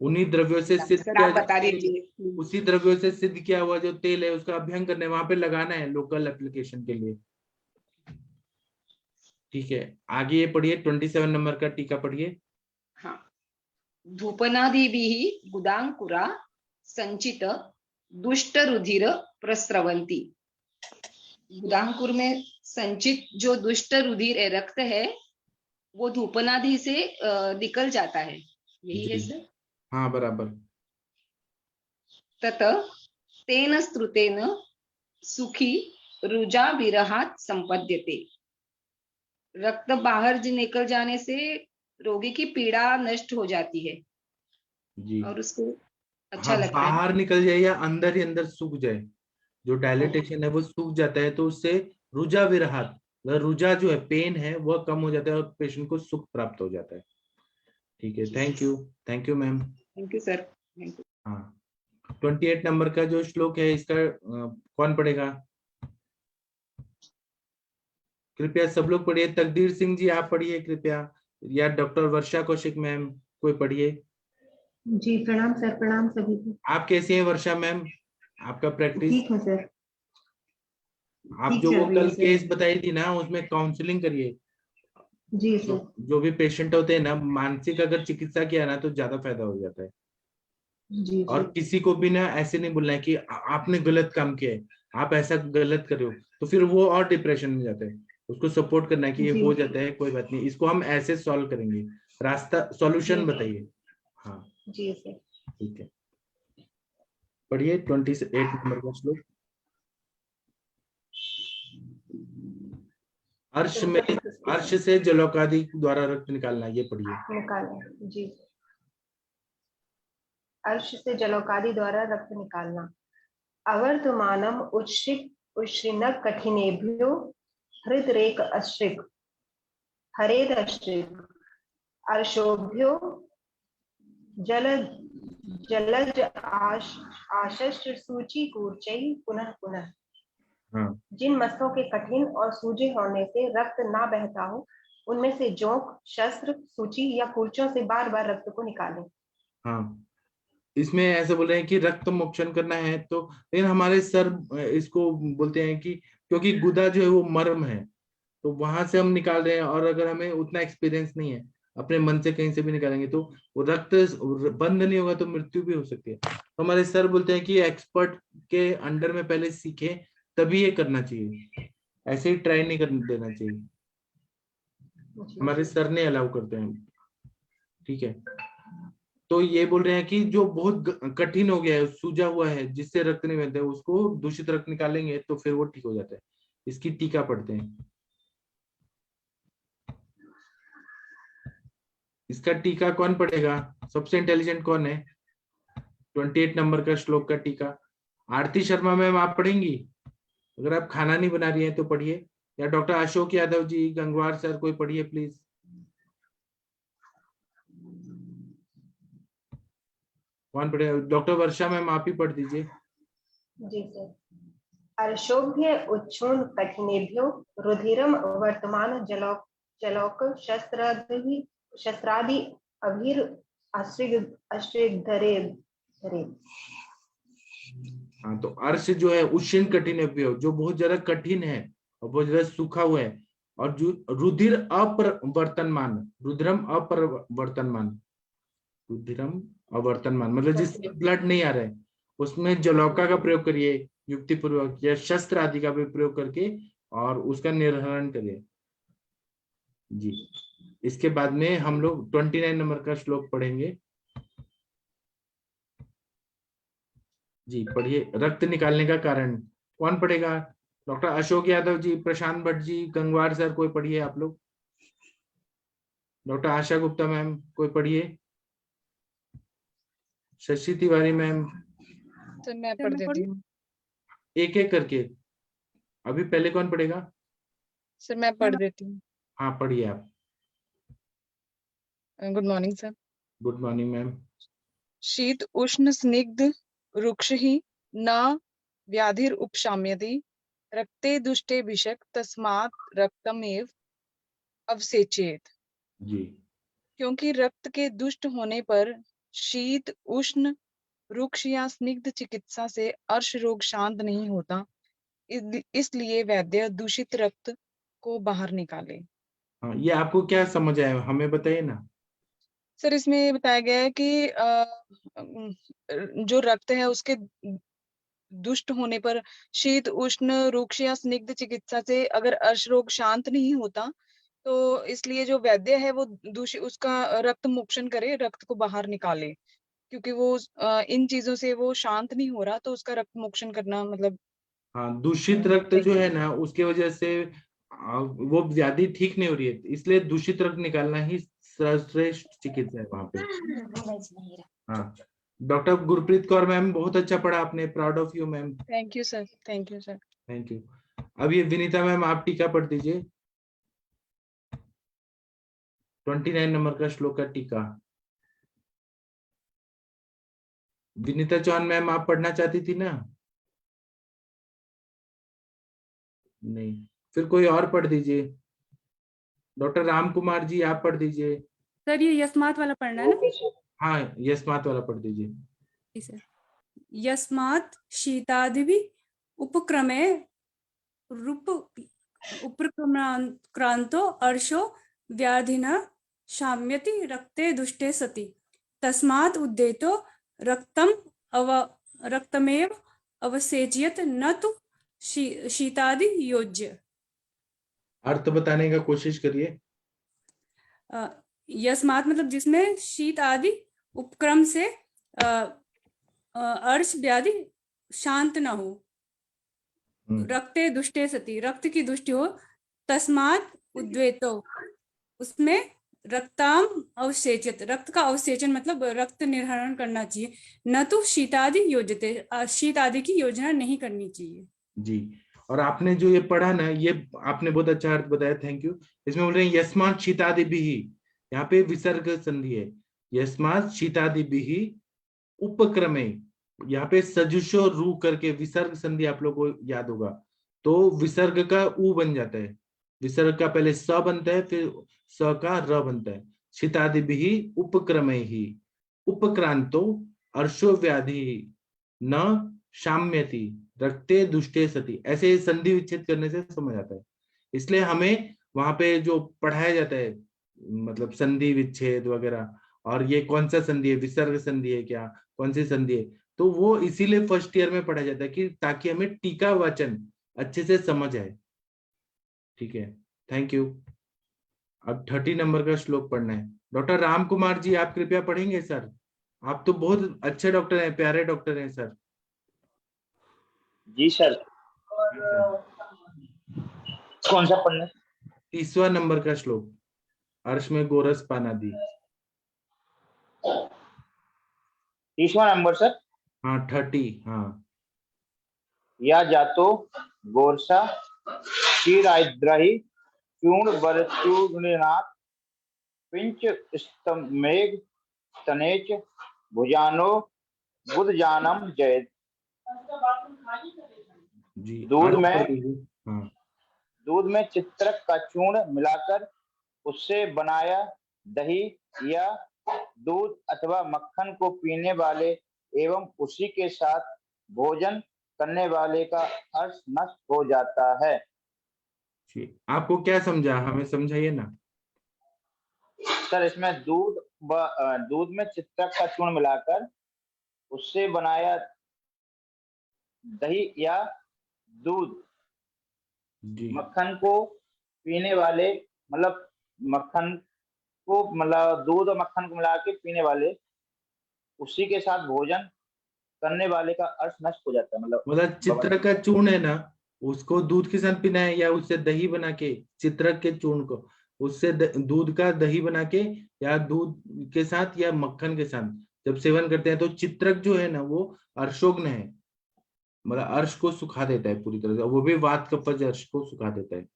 उन्हीं द्रव्यों से सिद्ध सर किया आप बता जाए, दीजिए। उसी द्रव्यों से सिद्ध किया हुआ जो तेल है उसका अभ्यंग करना है, वहां पे लगाना है लोकल एप्लीकेशन के लिए। ठीक है, आगे ये पढ़िए, 27 नंबर का टीका पढ़िए। हाँ, धूपनादिभिः गुदांकुरा संचित दुष्ट रुधिर प्रस्रवंती। गुदांकुर में संचित जो दुष्ट रुधिर रक्त है वो धूपनादि से निकल जाता है, यही है सर? हाँ बराबर। तत तेन स्तुतेन सुखी रुजा विरहात संपद्यते। रक्त बाहर निकल जाने से रोगी की पीड़ा नष्ट हो जाती है जी, और उसको अच्छा हाँ, लगता है। बाहर निकल जाए या अंदर ही अंदर सूख जाए, जो डायलिटेशन है वो सूख जाता है, तो उससे रुजा विरहात, रुजा जो है पेन है वह कम हो जाता है और पेशेंट को सुख प्राप्त हो जाता है। ठीक है, thank you ma'am. Thank you sir, thank you. हाँ, 28 नंबर का जो श्लोक है इसका कौन पढ़ेगा? कृपया सब लोग पढ़िए। तकदीर सिंह जी आप पढ़िए कृपया, या डॉक्टर वर्षा कौशिक मैम कोई पढ़िए। जी प्रणाम सर, प्रणाम सभी को। आप कैसी हैं वर्षा मैम? आपका प्रैक्टिस ठीक है सर। आप ठीक जो चल वो रही है कल सर। केस बताई थी ना, उसमें काउंसलिंग करिए। जी सर। जो भी पेशेंट होते हैं ना, मानसिक अगर चिकित्सा किया ना तो ज्यादा फायदा हो जाता है। जी और जी किसी को भी ना ऐसे नहीं बोलना है कि आपने गलत काम किया है, आप ऐसा गलत कर रहे हो, तो फिर वो और डिप्रेशन में जाता है। उसको सपोर्ट करना है कि ये जी हो जाता है, कोई बात नहीं, इसको हम ऐसे सॉल्व करेंगे, रास्ता सॉल्यूशन बताइए। हाँ जी सर। ठीक है, पढ़िए 28 नंबर का श्लोक। अर्श से जलोकादि द्वारा रक्त निकालना, ये पढ़िए। निकालना जी। अर्श से जलोकादि द्वारा रक्त निकालना। अवर्तमानम उच्छृंग कठिनेभ्यो हृदरेक अश्रिक हरेद अश्रिक अर्शोभ्यो जलज आशस्त्र सूचि कूर्चै पुनः पुनः। हाँ जिन मस्तों के कठिन और सूजे होने से रक्त ना बहता हो, उनमें से जोंक, शस्त्र, सूची या कूर्चों से बार बार रक्त को निकालें। हाँ, इसमें ऐसे बोल रहे हैं कि रक्त मोक्षण करना है, तो लेकिन हमारे सर इसको बोलते हैं कि क्योंकि गुदा जो है वो मर्म है, तो वहां से हम निकाल रहे हैं, और अगर हमें उतना एक्सपीरियंस नहीं है, अपने मन से कहीं से भी निकालेंगे तो वो रक्त बंद नहीं होगा, तो मृत्यु भी हो सकती है। तो हमारे सर बोलते हैं कि एक्सपर्ट के अंडर में पहले सीखे तभी ये करना चाहिए, ऐसे ही ट्राई नहीं करने देना चाहिए। हमारे सर ने अलाउ करते हैं, ठीक है। तो ये बोल रहे हैं कि जो बहुत कठिन हो गया है, सूजा हुआ है, जिससे रक्त नहीं बहता है, उसको दूषित रक्त निकालेंगे तो फिर वो ठीक हो जाता है। इसकी टीका पढ़ते हैं। इसका टीका कौन पढ़ेगा? सबसे इंटेलिजेंट कौन है? 28 नंबर का श्लोक का टीका आरती शर्मा मैम आप पढ़ेंगी? अगर आप खाना नहीं बना रही हैं तो पढ़िए, या डॉक्टर अशोक यादव जी, गंगवार सर, कोई पढ़िए प्लीज। कौन पढ़ेगा? डॉक्टर वर्षा मैम आप ही पढ़ दीजिए। जी सर। अर्शोभ्य उच्छूर्ण कठिनेभ्यो रुधिरम वर्तमान जलौक शस्त्रादि अभिर अश्रिधरे धरे। हाँ, तो अर्श जो है उष्ण कठिनेभ्यो, जो बहुत ज्यादा कठिन है और बहुत ज्यादा सूखा हुआ है, और जो रुधिर अपरिवर्तनमान, रुद्रम अपरिवर्तनमान, रुधिरम अवर्तनमान मतलब जिसमें ब्लड नहीं आ रहा है, उसमें जलौका का प्रयोग करिए युक्ति पूर्वक, या शस्त्र आदि का भी प्रयोग करके, और उसका निर्हरण करिए जी। इसके बाद में हम लोग 29 नंबर का श्लोक पढ़ेंगे जी। पढ़िए। रक्त निकालने का कारण कौन पढ़ेगा? डॉक्टर अशोक यादव जी, प्रशांत भट्ट जी, गंगवार सर, कोई पढ़िए आप लोग। डॉक्टर आशा गुप्ता मैम, कोई पढ़िए। शशि तिवारी मैम। सर मैं पढ़ देती हूँ। एक एक करके। अभी पहले कौन पढ़ेगा? सर मैं पढ़ देती हूँ। हाँ पढ़िए आप। Good morning sir. Good morning ma'am. शीत उष्ण स्निग्ध रुक्षहि न व्याधिर उपशाम्यति रक्ते दुष्टे विषक तस्मात् रक्तमेव अवसेचेत। जी। क्योंकि रक्त के दुष्ट होने पर शीत उष्ण रुक्ष या स्निग्ध चिकित्सा से अर्श रोग शांत नहीं होता, इसलिए वैद्य दूषित रक्त को बाहर निकाले। हाँ, ये आपको क्या समझ आया, हमें बताइए ना। सर इसमें बताया गया है कि जो रक्त है उसके दुष्ट होने पर शीत उष्ण रुक्ष या स्निग्ध चिकित्सा से अगर अर्श रोग शांत नहीं होता, तो इसलिए जो वैद्य है वो उसका रक्त मोक्षण करे, रक्त को बाहर निकाले, क्योंकि वो इन चीजों से वो शांत नहीं हो रहा, तो उसका रक्त मोक्षण करना मतलब। हाँ, दूषित रक्त जो है ना, उसके वजह से वो व्याधि ठीक नहीं हो रही है, इसलिए दूषित रक्त निकालना ही सर्वश्रेष्ठ चिकित्सा है वहां पे। हाँ, डॉक्टर गुरप्रीत कौर मैम, बहुत अच्छा पढ़ा आपने, proud of you ma'am. Thank you sir. Thank you sir. Thank you. अब ये विनीता मैम आप टीका पढ़ दीजिए। 29 नंबर का श्लोक का टीका। विनीता चौहान मैम आप पढ़ना चाहती थी ना? नहीं, फिर कोई और पढ़ दीजिए। डॉक्टर राम कुमार जी आप पढ़ दीजिए। सर ये यस्मात वाला पढ़ना है ना? हाँ, यस्मात वाला पढ़ दीजिए। जी सर। यस्मात् शीतादिभिः उपक्रमे उपक्रांतो अर्शो व्याधिना शाम्यति रक्ते दुष्टे सति तस्मात् उद्देतो रक्तमेव अवसेचयत न तो शीतादि योज्य। अर्थ बताने का कोशिश करिए। यस्मात् मतलब जिसमें शीत आदि उपक्रम से अर्श व्याधि शांत न हो, रक्ते दुष्टे सति रक्त की दुष्टि हो, तस्मात् उद्वेतो उसमें रक्ताम अवसेचित रक्त का अवसेचन मतलब रक्त निर्हरण करना चाहिए, न तो शीतादि योजते शीत आदि की योजना नहीं करनी चाहिए। जी। और आपने जो ये पढ़ा ना, ये आपने बहुत अच्छा अर्थ बताया, थैंक यू। इसमें बोल रहे हैं यस्मात् शीतादिभिः, यहाँ पे विसर्ग संधि है, यस्मात् शीतादिभिः उपक्रमे, यहाँ पे सजुषो रू करके विसर्ग संधि आप लोग को याद होगा, तो विसर्ग का उ बन जाता है, विसर्ग का पहले स बनता है, फिर स का र बनता है। शीतादिभिः उपक्रमे ही उपक्रांतो अर्शो व्याधि न शाम्यति रक्ते दुष्टे सति, ऐसे संधि विच्छेद करने से समझ आता है। इसलिए हमें वहां पे जो पढ़ाया जाता है मतलब संधि विच्छेद वगैरह, और ये कौन सा संधि है, विसर्ग संधि है क्या, कौन सी संधि है, तो वो इसीलिए फर्स्ट ईयर में पढ़ाया जाता है कि ताकि हमें टीका वाचन अच्छे से समझ आए। ठीक है, थैंक यू। अब 30 नंबर का श्लोक पढ़ना है। डॉक्टर राम कुमार जी आप कृपया पढ़ेंगे सर, आप तो बहुत अच्छे डॉक्टर हैं, प्यारे डॉक्टर हैं सर। जी सर। कौन सा पढ़ना है? 30वां नंबर का श्लोक, अर्श में गोरस पानादि। 30वां नंबर सर। हाँ 30, हाँ। या जातो गोरसा क्षीराद्राहि चूर्ण बरचूर्णनाथ पिंच स्तमेघ स्तनेच भुजानो बुधजानम जयत। जी दूध में चित्रक का चूर्ण मिलाकर उससे बनाया दही या दूध अथवा मक्खन को पीने वाले एवं उसी के साथ भोजन करने वाले का अर्थ नष्ट हो जाता है। आपको क्या समझा, हमें समझाइए ना सर। इसमें दूध में चित्रक का चूर्ण मिलाकर उससे बनाया दही या दूध मक्खन को पीने वाले, मतलब मक्खन को मतलब दूध और मक्खन को मिला के पीने वाले उसी के साथ भोजन करने वाले का अर्थ नष्ट हो जाता है। मतलब चित्रक का चूर्ण है ना, उसको दूध के साथ पीना है या उससे दही बना के, चित्रक के चूर्ण को उससे दूध का दही बना के या दूध के साथ या मक्खन के साथ जब सेवन करते हैं तो चित्रक जो है ना वो अर्शोग्न है, मतलब अर्श को सुखा देता है पूरी तरह से, वो भी वात कफज अर्श को सुखा देता है।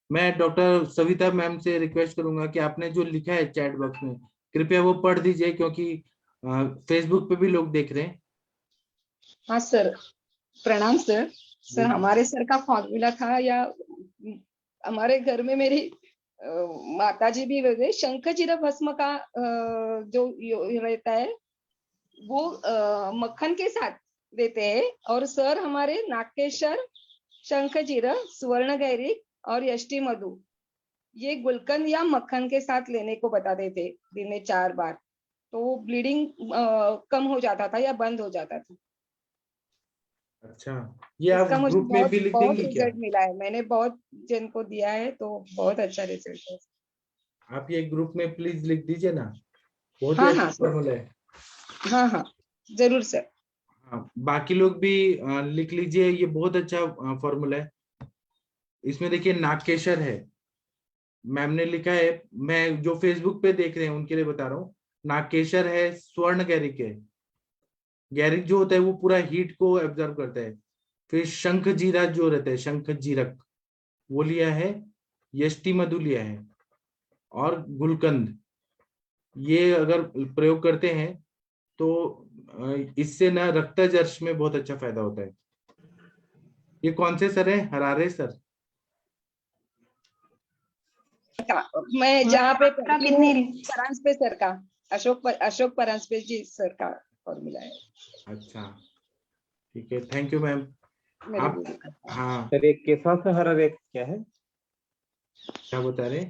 मैं डॉक्टर सविता मैम से रिक्वेस्ट करूंगा कि आपने जो लिखा है चैट बॉक्स में कृपया वो पढ़ दीजिए, क्योंकि फेसबुक पे भी लोग देख रहे हैं। हाँ सर, प्रणाम सर। सर हमारे सर का फॉर्मूला था, या हमारे घर में मेरी माता जी भी वैसे शंखजीरा भस्म का जो रहता है वो मक्खन के साथ देते हैं, और सर हमारे नागेश्वर शंखजीरा स्वर्ण गैरिक और यष्टि मधु ये गुलकंद या मक्खन के साथ लेने को बताते थे दिन में 4 बार, तो ब्लीडिंग कम हो जाता था या बंद हो जाता था। अच्छा, ये आप इसका मुझे ग्रुप में भी लिख देंगी क्या? रिजल्ट मिला है, मैंने बहुत जन को दिया है तो बहुत अच्छा रिजल्ट है। आप ये ग्रुप में प्लीज लिख दीजिए ना, बहुत हाँ, ही हाँ, अच्छा फॉर्मूला है। हाँ हाँ जरूर सर। हाँ, बाकी लोग भी लिख लीजिए, ये बहुत अच्छा फॉर्मूला है। इसमें देखिए नागकेशर है, मैम ने लिखा है, मैं जो फेसबुक पे देख रहे हैं उनके लिए बता रहा हूँ। नागकेशर है, स्वर्ण गैरिक है, गैरिक जो होता है वो पूरा हीट को एब्जॉर्ब करता है। फिर शंख जीरा जो रहता है, शंख जीरक वो लिया है, यष्टि मधु लिया है, और गुलकंद ये अगर प्रयोग करते हैं तो इससे ना रक्तजर्श में बहुत अच्छा फायदा होता है। ये कौन से सर है? Harare sir. मैं जहाँ पे परांजपे सर का, अशोक परांजपे जी सर का फॉर्मूला है। अच्छा ठीक है, थैंक यू मैम। आप हाँ सर एक केसाथ हरारे क्या है? क्या बता रहे?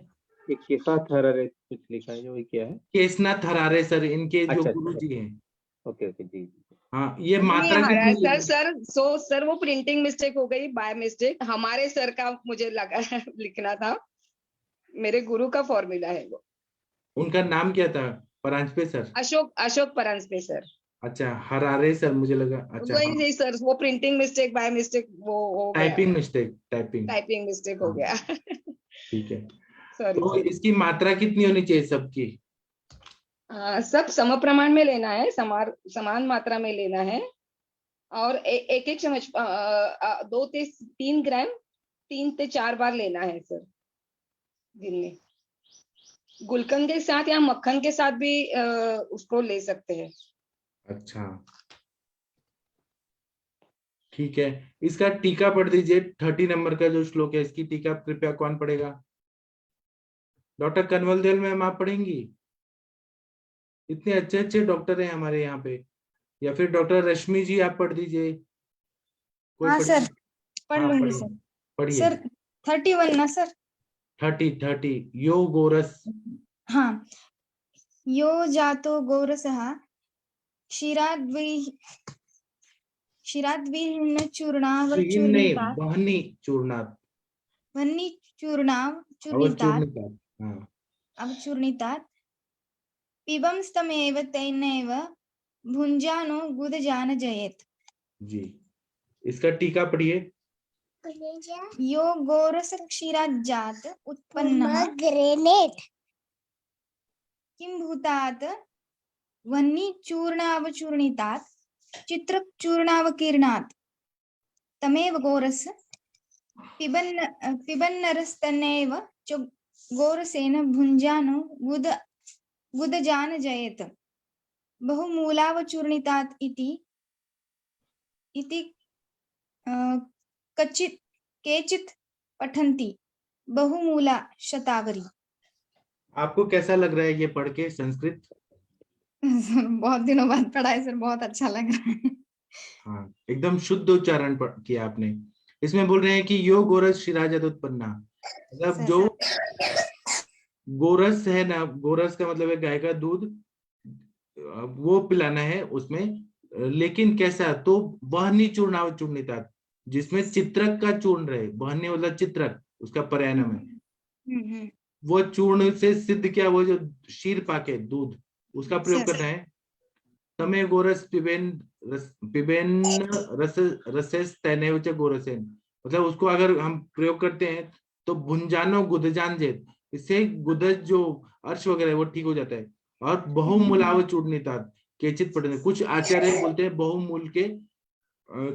एक केसाथ हरारे कुछ लिखा है, जो ये क्या है? केसनाथ हरारे सर, इनके जो अच्छा, गुरु जी हैं। ओके ओके जी। हाँ ये मात्रा कितनी? सर वो प्रिंटिंग मिस्टेक हो गई बाय मिस्टेक, हमारे सर का मुझे लगा लिखना था, मेरे गुरु का फॉर्मूला है वो। उनका नाम क्या था? परांजपे सर? अशोक परांजपे सर। अच्छा, हरारे सर मुझे लगा। अच्छा नहीं सर, वो प्रिंटिंग मिस्टेक बाय मिस्टेक वो हो गया, टाइपिंग मिस्टेक हो गया। ठीक है, सॉरी तो इसकी मात्रा कितनी होनी चाहिए सबकी? सब सम प्रमाण में लेना है, समान मात्रा में लेना है, और एक चम्मच 2 से 3 ग्राम 3 से 4 बार लेना है सर दिन में। गुलकंद के साथ या मक्खन के साथ भी उसको ले सकते हैं। अच्छा ठीक है, इसका टीका पढ़ दीजिए। 30 नंबर का जो श्लोक है इसकी टीका कृपया कौन पढ़ेगा? डॉक्टर कन्वल देल मैम आप पढ़ेंगी? इतने अच्छे अच्छे डॉक्टर हैं हमारे यहाँ पे, या फिर डॉक्टर रश्मि जी आप पढ़ दीजिए। कोई हाँ पढ़िए। सर, पढ़ हाँ, लूंगी पढ़िए सर। पढ़िए। सर 31 ना सर? 30 यो गोरस। हाँ, यो जातो गोरसः क्षीराद्विहीन हीन नहीं, चूर्णावचूर्णितात् बहनी चूर्णात, वह्नि चूर्णावचूर्णितात् अवचूर्णितात। हाँ अवचूर्णितात् पिबंस्तमेव तेनैव भुञ्जानो गुदजानजयेत्। जी, इसका टीका पढ़िए। यो गोरसक्षीराज्जात् उत्पन्नः किं भूतात् वह्निचूर्णावचूर्णितात् चित्रचूर्णावकीर्णात् तमेव गोरस पिबन्नरस्तन्नेव च गोरसेन भुञ्जानो गुदजानजयेत्। बहुमूलावचूर्णितात् इति केचित् पठन्ति बहुमूला शतावरी। आपको कैसा लग रहा है ये पढ़ के संस्कृत? बहुत दिनों बाद पढ़ा है सर, बहुत अच्छा लग रहा है। हाँ, एकदम शुद्ध उच्चारण किया आपने। इसमें बोल रहे हैं कि यो गोरस शिराजत उत्पन्ना, मतलब जो गोरस है ना, गोरस का मतलब है गाय का दूध, वो पिलाना है उसमें। लेकिन कैसा? तो बहनी चूर्णाव चूर्णिता, जिसमें चित्रक का चूर्ण रहे। बहनी मतलब चित्रक, उसका पर्याय नाम है। वो चूर्ण से सिद्ध क्या, वो जो क्षीर पाके दूध, उसका प्रयोग करना है। तमे गोरस पिबेन रसेस तैनेव च गोरसेन, मतलब उसको अगर हम प्रयोग करते हैं तो भुंजानो गुदजान जेत, इससे गुदज जो अर्श वगैरह है वो ठीक हो जाता है। और बहुमूलाव चूर्णिता केचित पढ़ने, कुछ आचार्य बोलते हैं बहुमूल के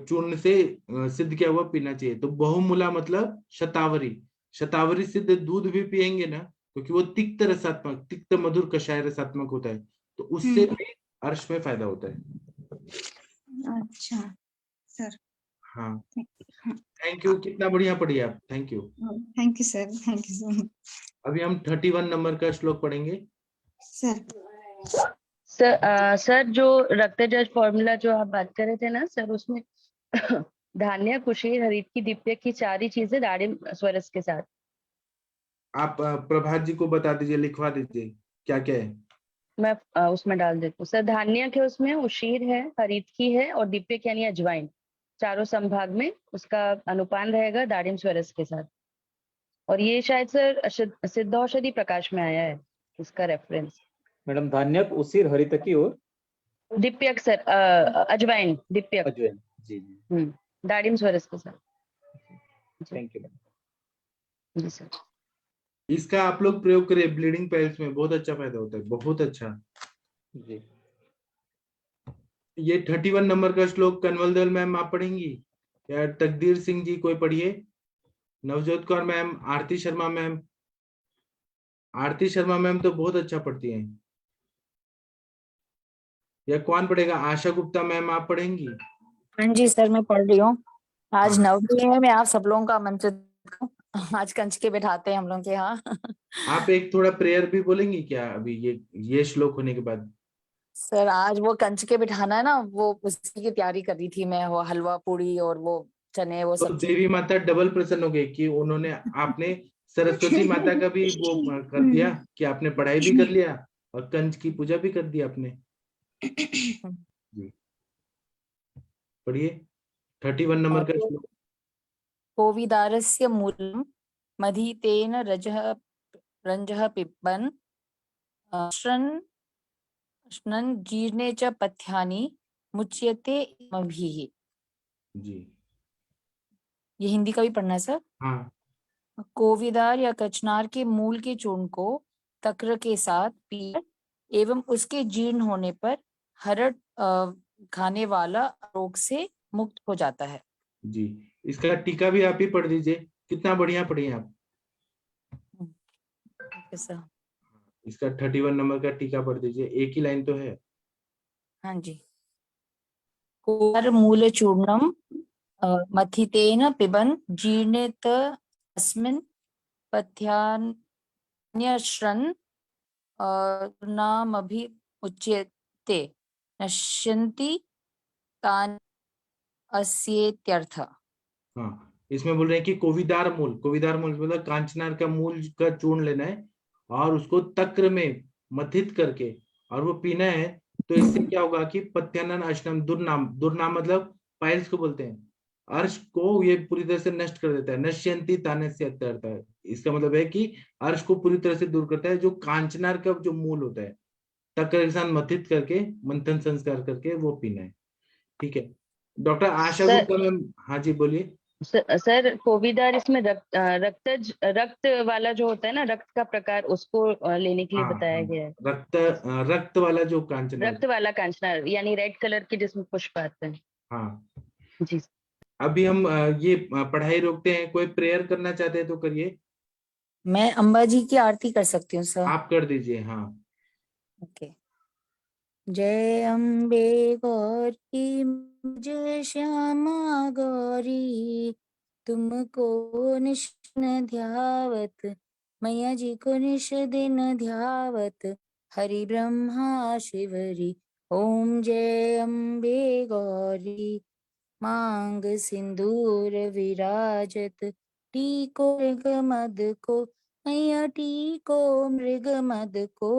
चूर्ण से सिद्ध किया हुआ पीना चाहिए। तो बहुमूला मतलब शतावरी, शतावरी सिद्ध दूध भी पिएंगे ना, क्योंकि वो तिक्त रसात्मक, तिक्त मधुर कषाय रसात्मक होता है, तो उससे भी अर्श में फायदा होता है। अच्छा सर। हाँ, थैंक यू, कितना बढ़िया पढ़ी आप, thank you. Thank you sir, thank you sir. अभी हम 31 नंबर का श्लोक पढ़ेंगे। सर सर जो रक्तजज फॉर्मूला जो आप बात कर रहे थे ना सर, उसमें धान्य, कुशीर, हरित की, दिप्य की, 4 ही चीजें दाड़िम स्वरस के साथ। आप प्रभात जी को बता दीजिए, लिखवा दीजिए क्या क्या है। मैं उसमें डाल देती हूँ सर। धान्य के उसमें उशीर है, हरित की है और दिप्य यानी अजवाइन, चारों संभाग में उसका अनुपान रहेगा दाड़िम स्वरस के साथ। और ये शायद सर सिद्धौषधि प्रकाश में आया है इसका रेफरेंस। मैडम धान्यक, उसीर, हरितकी और दिप्यक सर, अजवाइन, दिप्यक, अजवाइन। जी जी, दाड़िम स्वरस के साथ। Thank you ji sir. इसका आप लोग प्रयोग करें ब्लीडिंग पाइल्स में, बहुत अच्छा फायदा होता है, बहुत अच्छा जी। ये 31 नंबर का श्लोक कन्वलदल मैम आप पढ़ेंगी या तकदीर सिंह जी कोई पढ़िए, नवजोत कौर मैम, आरती शर्मा मैम। आरती शर्मा मैम तो बहुत अच्छा पढ़ती हैं। या कौन पढ़ेगा? आशा गुप्ता मैम आप पढ़ेंगी? हाँ जी सर, मैं पढ़ रही हूँ। आज हाँ। नवमी है, मैं आप सब लोगों का आमंत्रित करूं। आज कंचके बैठाते हैं हम लोग के यहाँ। आप एक थोड़ा प्रेयर भी बोलेंगी क्या अभी ये श्लोक होने के बाद? सर आज वो कंचके बिठाना है ना, वो उसी की तैयारी कर रही थी मैं, वो हलवा पूड़ी और वो चने वो तो सब। देवी माता डबल प्रसन्न हो गई कि उन्होंने, आपने सरस्वती माता का भी वो कर दिया कि आपने पढ़ाई भी कर लिया और कंच की पूजा भी कर दी आपने। जी पढ़िए 31 नंबर का श्लोक। कोविदारस्य मूलम मधीतेन रंजः पिबन् श्नन् जीर्णे च पथ्यानि मुच्यते इमभिः। जी ये हिंदी का भी पढ़ना है सर। हाँ। कोविदार या कचनार के मूल के चूर्ण को तक्र के साथ पीकर एवं उसके जीर्ण होने पर हरड़ खाने वाला रोग से मुक्त हो जाता है। जी, इसका टीका भी आप ही पढ़ दीजिए, कितना बढ़िया पढ़ी आप। सर इसका 31 नंबर का टीका पढ़ दीजिए, एक ही लाइन तो है। हाँ जी। कोवर मूल चूर्णम मथितेन पिबन् जीर्णेत अस्मिन् पथ्यान्यश्रन् नामभि उच्यते नश्यन्ति तान अस्येत्यर्थ। हाँ, इसमें बोल रहे हैं कि कोविदार मूल मतलब कांचनार का मूल का चूर्ण लेना है और उसको तक्र में मथित करके और वो पीना है। तो इससे क्या होगा कि पत्यानन अशनम दुर्नाम मतलब पाइल्स को बोलते हैं, अर्श को ये पूरी तरह से नष्ट कर देता है। नश्यंती तानस्य अत्यर्थ है। इसका मतलब है कि अर्श को पूरी तरह से दूर करता है। जो कांचनार का जो मूल होता है, तक्र के साथ मथित करके मंथन संस्कार करके वो पीना है। ठीक है डॉक्टर आशा सर गुप्ता मैम, हाँ जी बोलिए। सर कोविदार इसमें रक्त वाला जो होता है ना, रक्त का प्रकार, उसको लेने के लिए हाँ बताया हाँ, गया है। रक्त वाला जो कांचनार। रक्त वाला कांचनार यानी रेड कलर के जिसमें पुष्प आते हैं। हाँ, जी। अभी हम ये पढ़ाई रोकते हैं। कोई प्रेयर करना चाहते हैं तो करिए। मैं अम्बा जी की आरती कर सकती हूँ सर। आप कर दीजिए। हाँ, ओके। जय अम्बे गौरी जय श्यामा गौरी, तुमको निश दिन ध्यावत, मैया जी को निश दिन ध्यावत, हरि ब्रह्मा शिवरी। ओम जय अम्बे गौरी, मांग सिंदूर विराजत, टीको मृग मद को, मैया टीको मृग मद को,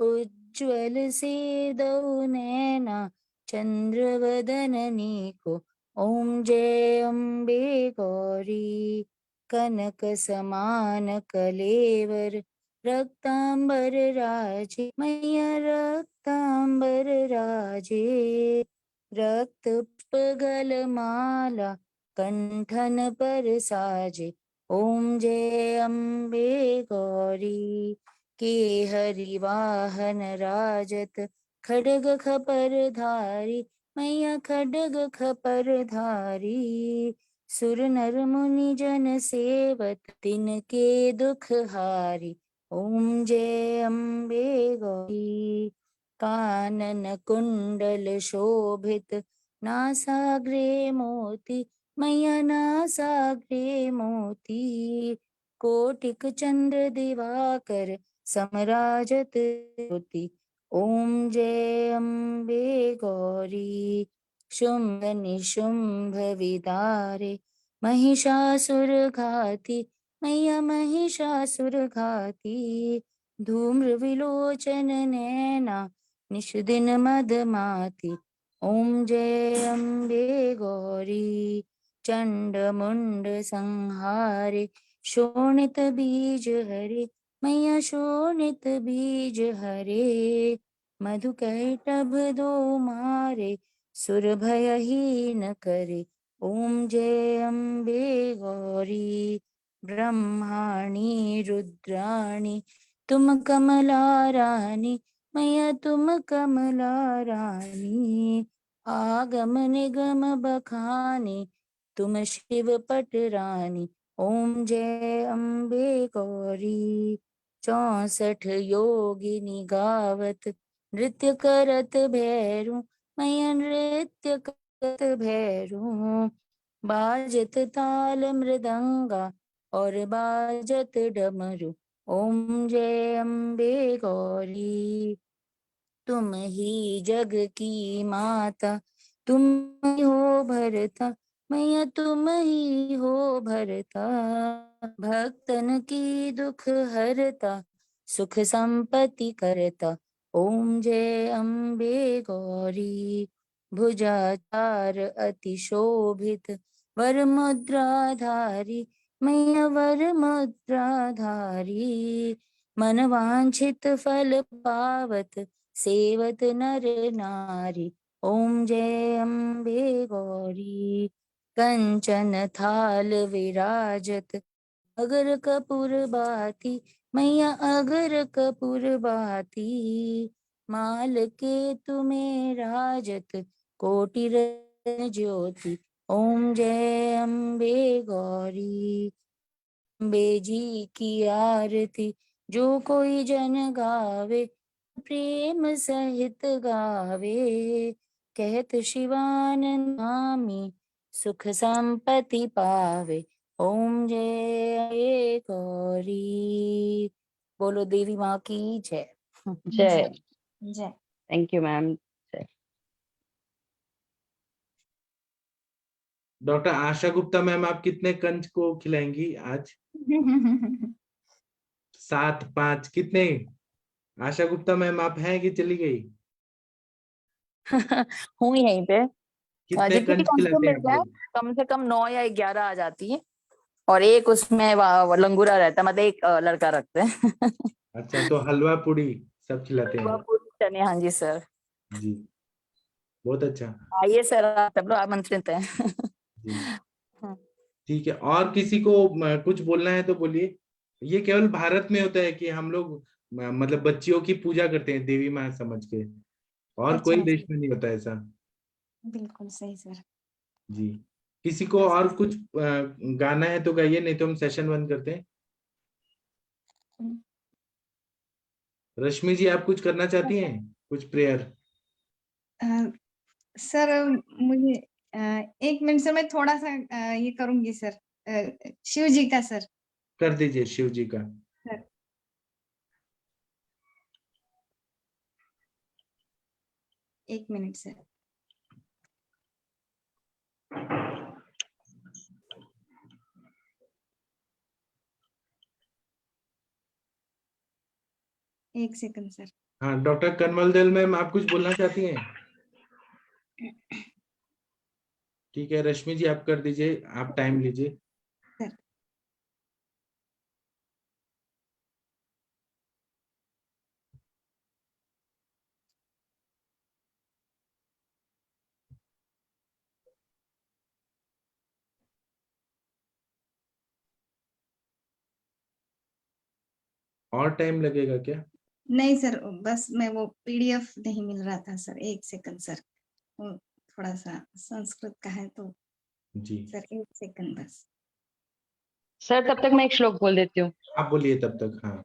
उज्ज्वल से दो नैना चंद्र वदननी को। ओम जय अम्बे गौरी, कनक समान कलेवर, रक्तांबर राजे, मैया रक्तांबर राजे, रक्त पुष्पगल माला कंठन पर साजे। ओम जय अम्बे गौरी, के हरि वाहन राजत, खड्ग खपर धारी, मैया खड्ग खपर धारी, सुर नर मुनि जन सेवत, तिनके दुख हारी। ओम जय अम्बे गौरी, कानन कुंडल शोभित, नासाग्रे मोती, मैया नासाग्रे मोती, कोटिक चंद्र दिवाकर समराजत ज्योति। ओम जय अम्बे गौरी, शुंभ निशुंभ विदारे, महिषासुर घाती, मैया महिषासुर घाती, धूम्र विलोचन नैना निश दिन मदमाती। ओम जय अम्बे गौरी, चंड मुंड संहारे, शोणित बीज हरे, मैया शोणित बीज हरे, मधुकैटभ दो मारे, सुर भयहीन करे। ओम जय अम्बे गौरी, ब्रह्माणी रुद्राणी तुम कमला रानी, मैया तुम कमला रानी, आगम निगम बखानी तुम शिव पट रानी। ओम जय अम्बे गौरी, 64 योगिनी गावत, नृत्य करत भैरू, मैया नृत्य करत भैरू, बाजत ताल मृदंगा और बाजत डमरू। ओम जय अम्बे गौरी, तुम ही जग की माता, तुम ही हो भरता, मैया तुम ही हो भरता, भक्तन की दुख हरता, सुख संपत्ति करता। ओम जय अम्बे गौरी, भुजाचार अति शोभित, वर मुद्राधारी, मैया वर मुद्राधारी, मन वांछित फल पावत, सेवत नर नारी। ओम जय अम्बे गौरी, कंचन थाल विराजत, अगर कपूर बाती, मैया अगर कपूर बाती, माल के तुम्हें राजत, कोटि रत्न ज्योति। ओम जय अम्बे गौरी, अम्बे जी की आरती जो कोई जन गावे, प्रेम सहित गावे, कहत शिवानंद स्वामी, सुख संपत्ति पावे। ओम जय गौरी, बोलो देवी माँ की जय। जय। जय। Thank you ma'am. Doctor Asha Gupta ma'am, आप कितने कंच को खिलाएंगी आज? 7, 5 कितने? आशा गुप्ता मैम आप हैं कि चली गई? हूँ यहीं पे। कितने जितनी भी कंच कम से कम खिलाते हैं मिल आप जाए, लोग? कम से कम 9 या 11 आ जाती है, और एक उसमें लंगूरा रहता है, मतलब एक लड़का रखते हैं। अच्छा, तो हलवा पूड़ी सब खिलाते हलवा हैं? पूरी चने, हाँ जी सर। जी, बहुत अच्छा। आइए सर, आप सब लोग आमंत्रित हैं। जी ठीक है। और किसी को कुछ बोलना है तो बोलिए। ये केवल भारत में होता है कि हम लोग मतलब बच्चियों की पूजा करते हैं देवी माँ समझ के, और कोई अच्छा, देश में नहीं होता ऐसा। बिल्कुल सही सर। जी, किसी को और कुछ गाना है तो गाइए, नहीं तो हम सेशन बंद करते हैं। रश्मि जी, आप कुछ करना चाहती हैं? कुछ प्रेयर? सर मुझे 1 मिनट सर, मैं थोड़ा सा ये करूंगी सर, शिव जी का सर। कर दीजिए शिव जी का। Sir 1 minute sir. एक सेकंड सर। हाँ, डॉक्टर कनवल दल मैम, आप कुछ बोलना चाहती हैं? ठीक है, रश्मि जी आप कर दीजिए, आप टाइम लीजिए। सर और टाइम लगेगा क्या? नहीं सर, बस मैं वो पीडीएफ नहीं मिल रहा था सर, 1 सेकंड सर। वो थोड़ा सा संस्कृत का है तो जी सर 1 सेकंड बस। सर तब तक मैं एक श्लोक बोल देती हूँ। आप बोलिए तब तक। हाँ,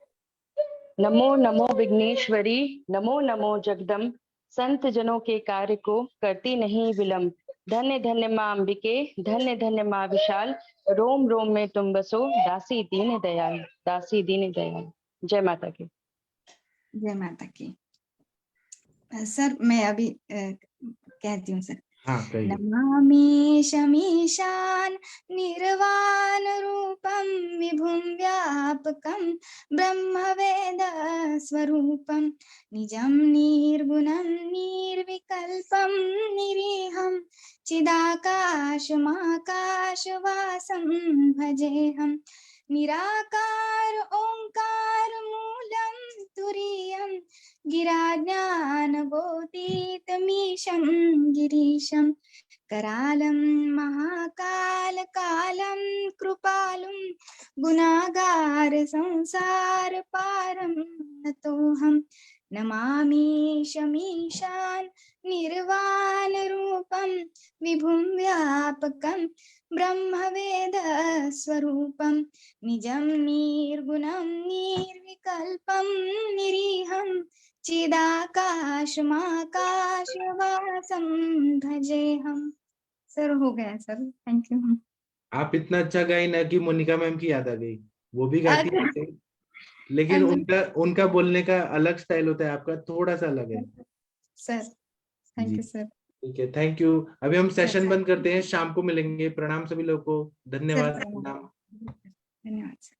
नमो नमो विघ्नेश्वरी, नमो नमो जगदम, संत जनों के कार्य को करती नहीं विलम्ब। धन्य धन्य माँ अंबिके, धन्य धन्य माँ विशाल, रोम रोम में तुम बसो, दासी दीन दयाल, दासी दीन दयाल। जय माता की। जय माता की। सर मैं अभी कहती हूँ सर। हाँ कहिए। नमामि शमीशान निर्वाण रूपम विभुं व्यापकं ब्रह्मवेद स्वरूपं निजं निर्गुणं निर्विकल्पं निरीहं चिदाकाशमाकाशवासं भजेऽहं निराकार ओंकार मूलं तुरीयं गिराज्ञानगोतीतमीशं गिरीशं करालं महाकालकालं कृपालुं गुणागार संसार पारं नतोऽहं नमामि शमीशान निर्वाण रूपं विभुं व्यापकं ब्रह्मवेद स्वरूपं निजं निर्गुणं निर्विकल्पं निरीहं चिदाकाशमाकाशवासं भजेऽहं। सर हो गया सर, थैंक यू। आप इतना अच्छा गाई ना कि मोनिका मैम की याद आ गई। वो भी गाती है अच्छा, ऐसे, लेकिन अच्छा उनका उनका बोलने का अलग स्टाइल होता है, आपका थोड़ा सा अलग है। Sir, thank ji you sir. ठीक है, थैंक यू। अभी हम सेशन सर बंद करते हैं, शाम को मिलेंगे। प्रणाम सभी लोगों को, सर धन्यवाद, प्रणाम। प्रणाम। धन्यवाद सर।